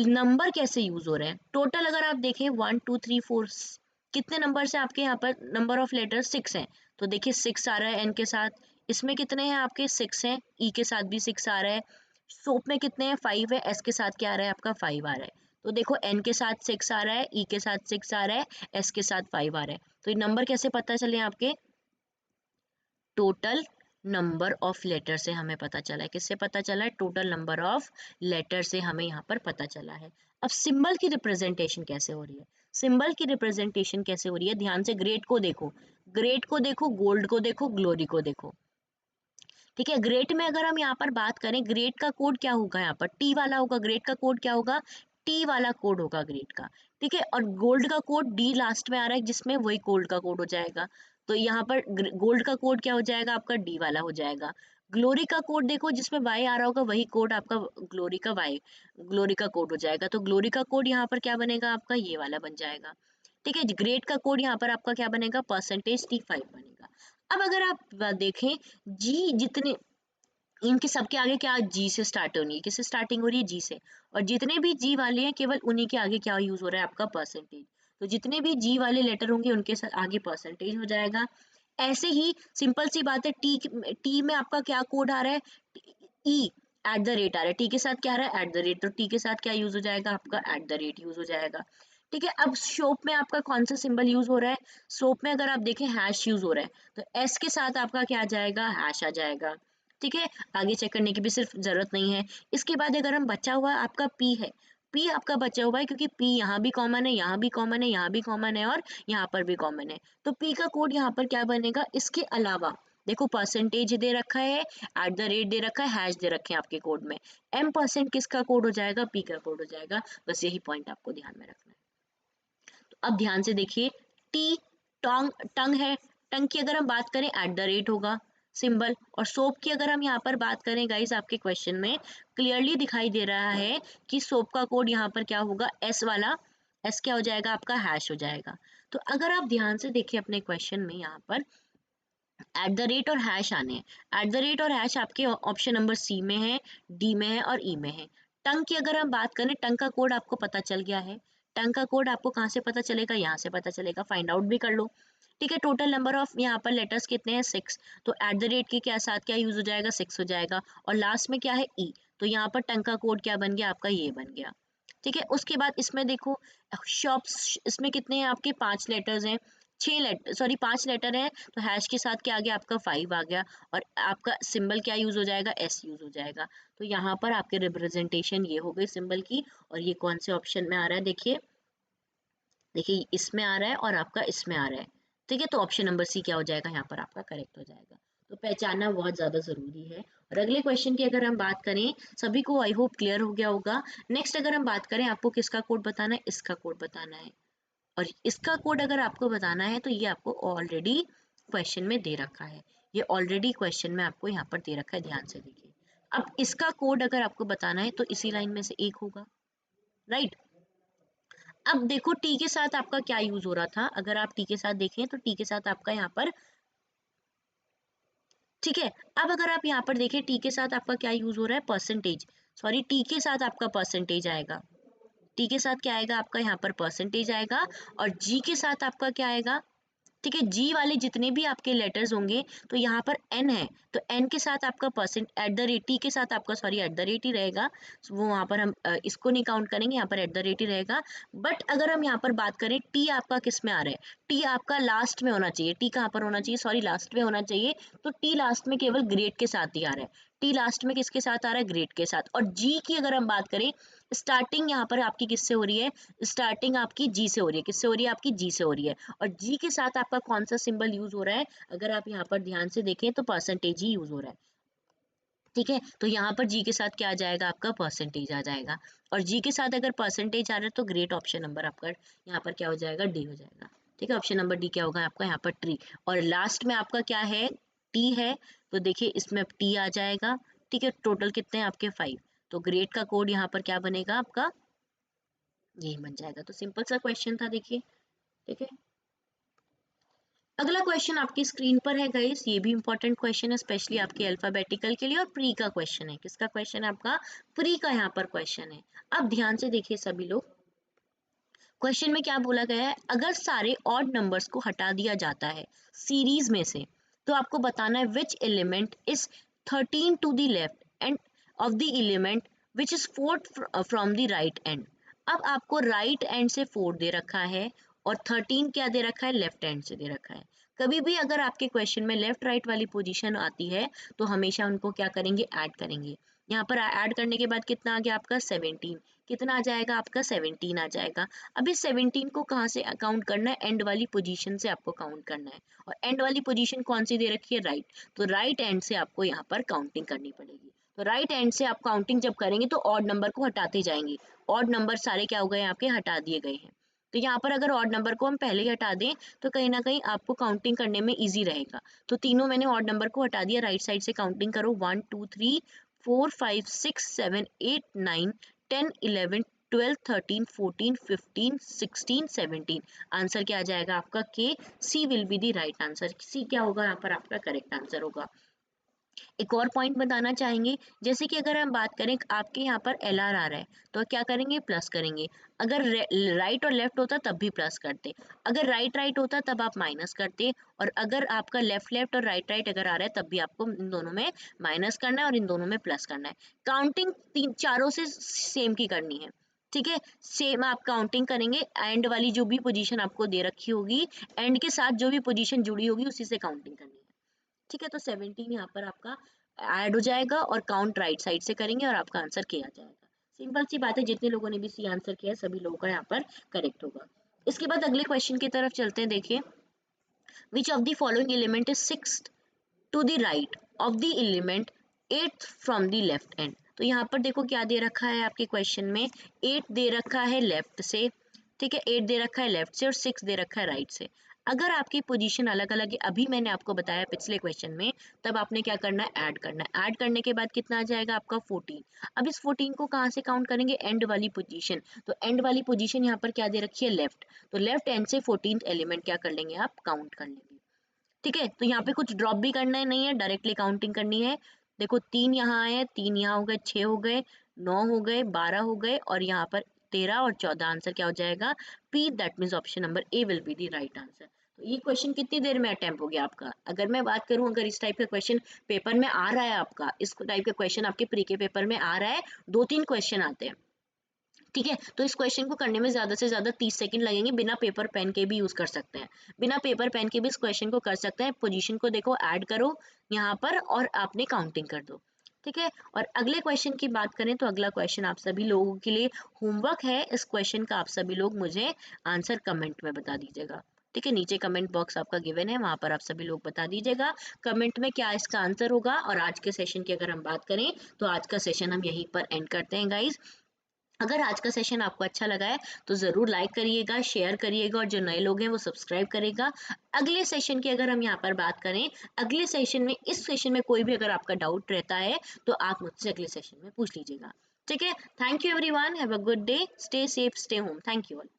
नंबर कैसे यूज हो रहे हैं, टोटल अगर आप देखें 1 2 3 4, कितने नंबर से आपके यहाँ पर नंबर ऑफ लेटर 6 है। तो देखिए 6 आ रहा है एन के साथ। इसमें कितने हैं आपके, 6 हैं। ई के साथ भी 6 आ रहा है। सोप में कितने हैं, 5 है। एस के साथ क्या आ रहा है आपका, 5 आ रहा है। तो देखो एन के साथ 6 आ रहा है, ई के साथ 6 आ रहा है, एस के साथ 5 आ रहा है। तो ये नंबर कैसे पता चले आपके, टोटल नंबर ऑफ लेटर से हमें पता चला है। किससे पता चला है, टोटल नंबर ऑफ लेटर से हमें यहाँ पर पता चला है। अब सिंबल की रिप्रेजेंटेशन कैसे हो रही है, सिंबल की रिप्रेजेंटेशन कैसे हो रही है, ध्यान से ग्रेड को देखो, ग्रेड को देखो, गोल्ड को देखो, ग्लोरी को देखो। ठीक है, ग्रेड में अगर हम यहाँ पर बात करें, ग्रेड का कोड क्या होगा, यहाँ पर टी वाला होगा। ग्रेड का कोड क्या होगा, टी वाला कोड होगा ग्रेड का। ठीक है, और गोल्ड का कोड डी लास्ट में आ रहा है, जिसमें वही गोल्ड का कोड हो जाएगा। तो यहाँ पर गोल्ड का कोड क्या हो जाएगा, आपका डी वाला हो जाएगा। ग्लोरी का कोड देखो, जिसमें वाई आ रहा होगा वही कोड आपका ग्लोरी का वाई, ग्लोरी का कोड हो जाएगा। तो ग्लोरी का कोड यहाँ पर क्या बनेगा, आपका ये वाला बन जाएगा। ठीक है, ग्रेड का कोड यहाँ पर आपका क्या बनेगा, %T5 बनेगा। अब अगर आप देखें, जी जितने इनके सबके आगे क्या जी से स्टार्ट होनी है, किससे स्टार्टिंग हो रही है, जी से। और जितने भी जी वाले हैं केवल उन्हीं के आगे क्या यूज हो रहा है, आपका परसेंटेज। तो जितने भी जी वाले लेटर होंगे उनके साथ आगे परसेंटेज हो जाएगा। ऐसे ही सिंपल सी बात है, टी टी में आपका क्या कोड आ रहा है, ई @ आ रहा है। टी के साथ क्या आ रहा है, @, तो टी के साथ क्या यूज हो जाएगा, आपका @ यूज हो जाएगा। ठीक है, अब शोप में आपका कौन सा सिंबल यूज हो रहा है, सोप में अगर आप देखें हैश यूज हो रहा है, तो एस के साथ आपका क्या आ जाएगा, हैश आ जाएगा। ठीक है, आगे चेक करने की भी सिर्फ जरूरत नहीं है। इसके बाद अगर हम बचा हुआ आपका पी है, पी आपका बचा हुआ है, क्योंकि पी यहाँ भी कॉमन है, यहाँ भी कॉमन है, यहाँ भी कॉमन है और यहाँ पर भी कॉमन है। तो पी का कोड यहाँ पर क्या बनेगा, इसके अलावा देखो परसेंटेज दे रखा है, @ दे रखा है, हैश दे रखे हैं आपके कोड में। M% किसका कोड हो जाएगा, पी का कोड हो जाएगा। बस यही पॉइंट आपको ध्यान में रखना है। तो अब ध्यान से देखिए, टी टंग टंग है, टंग की अगर हम बात करें @ होगा सिंबल, और सोप की अगर हम यहाँ पर बात करें गाइस, आपके क्वेश्चन में क्लियरली दिखाई दे रहा है कि सोप का कोड यहाँ पर क्या होगा, एस वाला, एस क्या हो जाएगा आपका, हैश हो जाएगा। तो अगर आप ध्यान से देखिए अपने क्वेश्चन में यहाँ पर @ और हैश आने हैं। @ और हैश आपके ऑप्शन नंबर सी में है, डी में है और ई में है। टंग की अगर हम बात करें, टंग का कोड आपको पता चल गया है। टंग का कोड आपको कहाँ से पता चलेगा, यहाँ से पता चलेगा, फाइंड आउट भी कर लो। ठीक है, टोटल नंबर ऑफ यहाँ पर लेटर्स कितने हैं, 6। तो @ के क्या साथ क्या यूज हो जाएगा, 6 हो जाएगा, और लास्ट में क्या है, ई। तो यहाँ पर टंग का कोड क्या बन गया आपका, ये बन गया। ठीक है, उसके बाद इसमें देखो शॉप्स, इसमें कितने हैं आपके, 5 लेटर्स हैं, 6 लेटर, सॉरी 5 लेटर हैं, तो हैश के साथ क्या आ गया आपका, 5 आ गया, और आपका सिंबल क्या यूज हो जाएगा, एस यूज हो जाएगा। तो यहाँ पर आपके रिप्रेजेंटेशन ये हो गई सिंबल की, और ये कौन से ऑप्शन में आ रहा है, देखिए देखिए इसमें आ रहा है और आपका इसमें आ रहा है। ठीक है, तो ऑप्शन नंबर सी क्या हो जाएगा, यहाँ पर आपका करेक्ट हो जाएगा। तो पहचानना बहुत ज्यादा जरूरी है। और अगले क्वेश्चन की अगर हम बात करें, सभी को आई होप क्लियर हो गया होगा। नेक्स्ट अगर हम बात करें, आपको किसका कोड बताना है, इसका कोड बताना है, और इसका कोड अगर आपको बताना है तो ये आपको ऑलरेडी क्वेश्चन में दे रखा है। ये ऑलरेडी क्वेश्चन में आपको यहाँ पर दे रखा है, ध्यान से देखिए। अब इसका कोड अगर आपको बताना है तो इसी लाइन में से एक होगा, राइट। अब देखो टी के साथ आपका क्या यूज हो रहा था, अगर आप टी के साथ देखें तो टी के साथ आपका यहाँ पर, ठीक है। अब अगर आप यहाँ पर देखें टी के साथ आपका क्या यूज हो रहा है, परसेंटेज, सॉरी टी के साथ आपका परसेंटेज आएगा। टी के साथ क्या आएगा आपका, यहाँ पर परसेंटेज आएगा, और जी के साथ आपका क्या आएगा, ठीक है, जी वाले जितने भी आपके लेटर्स होंगे, तो यहाँ पर एन है, तो एन के साथ आपका परसेंट @ के साथ आपका, सॉरी @ ही रहेगा, वो वहाँ पर हम इसको नहीं काउंट करेंगे, यहाँ पर @ ही रहेगा। बट अगर हम यहाँ पर बात करें, टी आपका किस में आ रहा है, टी आपका लास्ट में होना चाहिए। टी कहाँ पर होना चाहिए, सॉरी लास्ट में होना चाहिए, तो टी लास्ट में केवल ग्रेड के साथ ही आ रहा है। टी लास्ट में किसके साथ आ रहा है, ग्रेड के साथ। और जी की अगर हम बात करें, स्टार्टिंग यहाँ पर आपकी किससे हो रही है, स्टार्टिंग आपकी जी से हो रही है, किससे हो रही है, आपकी जी से हो रही है, और जी के साथ आपका कौन सा सिंबल यूज हो रहा है, अगर आप यहाँ पर ध्यान से देखें तो परसेंटेज ही यूज हो रहा है। ठीक है, तो यहाँ पर जी के साथ क्या आ जाएगा आपका, परसेंटेज आ जाएगा, और जी के साथ अगर परसेंटेज आ रहा है तो ग्रेट ऑप्शन नंबर आपका यहाँ पर क्या हो जाएगा, डी हो जाएगा। ठीक है, ऑप्शन नंबर डी क्या होगा आपका यहाँ पर, ट्री। और लास्ट में आपका क्या है, टी है, तो देखिए इसमें टी आ जाएगा। ठीक है, टोटल कितने हैं आपके, 5। तो ग्रेट का कोड यहाँ पर क्या बनेगा आपका, यही बन जाएगा। तो सिंपल सा क्वेश्चन था, देखिए। ठीक है, अगला क्वेश्चन आपकी स्क्रीन पर है गाइस, ये भी इंपॉर्टेंट क्वेश्चन है, स्पेशली आपके अल्फाबेटिकल के लिए, और प्री का क्वेश्चन है। किसका क्वेश्चन है आपका, प्री का यहाँ पर क्वेश्चन है। अब ध्यान से देखिए सभी लोग, क्वेश्चन में क्या बोला गया है, अगर सारे ऑड नंबर्स को हटा दिया जाता है सीरीज में से, तो आपको बताना है which element is 13 to the left end of the element which is 4 from the right end. अब आपको राइट एंड से 4 दे रखा है, और 13 क्या दे रखा है, लेफ्ट एंड से दे रखा है। कभी भी अगर आपके क्वेश्चन में लेफ्ट राइट वाली पोजीशन आती है, तो हमेशा उनको क्या करेंगे, ऐड करेंगे। यहाँ पर ऐड करने के बाद कितना आ गया आपका, 17। कितना आ जाएगा आपका, 17 आ जाएगा। अब इस 17 को कहाँ से काउंट करना है, एंड वाली पोजीशन से आपको काउंट करना है, और एंड वाली पोजीशन कौन सी दे रखी है, राइट। तो राइट एंड से आपको यहाँ पर काउंटिंग करनी पड़ेगी। तो राइट एंड से आप काउंटिंग जब करेंगे तो ऑड नंबर को हटाते जाएंगे। ऑड नंबर सारे क्या हो गए आपके, हटा दिए गए हैं। तो यहाँ पर अगर ऑड नंबर को हम पहले ही हटा दें तो कहीं ना कहीं आपको काउंटिंग करने में इजी रहेगा। तो तीनों मैंने ऑड नंबर को हटा दिया, राइट साइड से काउंटिंग करो, 1 2 3 4 5 6 7 8 9 10 11 12 13 14 15 16 17। आंसर क्या आ जाएगा आपका, के। C will be the right answer. C क्या होगा यहाँ पर आपका करेक्ट आंसर होगा। एक और पॉइंट बताना चाहेंगे, जैसे कि अगर हम बात करें आपके यहाँ पर एल आर आ रहा है, तो क्या करेंगे, प्लस करेंगे। अगर राइट और लेफ्ट होता तब भी प्लस करते, अगर राइट राइट होता तब आप माइनस करते, और अगर आपका लेफ्ट लेफ्ट और राइट राइट अगर आ रहा है तब भी आपको इन दोनों में माइनस करना है और इन दोनों में प्लस करना है। काउंटिंग तीन चारों से सेम की करनी है। ठीक है, सेम आप काउंटिंग करेंगे, एंड वाली जो भी पोजीशन आपको दे रखी होगी, एंड के साथ जो भी पोजीशन जुड़ी होगी उसी से काउंटिंग करनी है। ठीक है, तो 17 यहाँ पर आपका ऐड हो जाएगा, और काउंट राइट साइड से करेंगे और आपका आंसर किया जाएगा। सिंपल सी बात है, जितने लोगों ने भी सी आंसर किया है सभी लोगों का यहाँ पर करेक्ट होगा। इसके बाद अगले क्वेश्चन की तरफ चलते हैं। देखिए, which of the following element is sixth to the right of the element eighth from the left end. तो यहाँ पर देखो क्या दे रखा है आपके क्वेश्चन में, 8 दे रखा है लेफ्ट से, ठीक है, 8 दे रखा है लेफ्ट से, और 6 दे रखा है राइट से। अगर आपकी पोजीशन अलग अलग है, अभी मैंने आपको बताया पिछले क्वेश्चन में, तब आपने क्या करना है, ऐड करना है। ऐड करने के बाद कितना आ जाएगा आपका 14। अब इस 14 को कहाँ से काउंट करेंगे, एंड वाली पोजीशन। तो एंड वाली पोजीशन यहाँ पर क्या दे रखी है, लेफ्ट। तो लेफ्ट एंड से 14th एलिमेंट क्या कर लेंगे, आप काउंट कर लेंगे। ठीक है, तो यहाँ पे कुछ ड्रॉप भी करना है नहीं है, डायरेक्टली काउंटिंग करनी है। देखो 3 यहाँ आए हैं, 3 यहाँ हो गए, 6 हो गए, 9 हो गए, 12 हो गए, और यहाँ पर 13 और 14। आंसर क्या हो जाएगा, P. That means option number A will be the right answer. तो ये क्वेश्चन कितनी देर में अटेम्प्ट हो गया आपका। अगर मैं बात करूं, अगर इस टाइप का क्वेश्चन पेपर में आ रहा है, आपका इस टाइप का क्वेश्चन आपके प्री के पेपर में आ रहा है, 2-3 क्वेश्चन आते हैं। ठीक है, तो इस क्वेश्चन को करने में ज्यादा से ज्यादा 30 सेकंड लगेंगे। बिना पेपर पेन के भी यूज कर सकते हैं, बिना पेपर पेन के भी इस क्वेश्चन को कर सकते हैं। पोजीशन को देखो, ऐड करो यहाँ पर, और आपने काउंटिंग कर दो। ठीक है, और अगले क्वेश्चन की बात करें तो अगला क्वेश्चन आप सभी लोगों के लिए होमवर्क है। इस क्वेश्चन का आप सभी लोग मुझे आंसर कमेंट में बता दीजिएगा। ठीक है, नीचे कमेंट बॉक्स आपका गिवन है, वहां पर आप सभी लोग बता दीजिएगा कमेंट में क्या इसका आंसर होगा। और आज के सेशन की अगर हम बात करें तो आज का सेशन हम यहीं पर एंड करते हैं गाइज। अगर आज का सेशन आपको अच्छा लगा है तो ज़रूर लाइक करिएगा, शेयर करिएगा, और जो नए लोग हैं वो सब्सक्राइब करेगा। अगले सेशन की अगर हम यहाँ पर बात करें, अगले सेशन में, इस सेशन में कोई भी अगर आपका डाउट रहता है तो आप मुझसे अगले सेशन में पूछ लीजिएगा। ठीक है, thank you everyone, have a good day, stay safe, stay home, thank you all.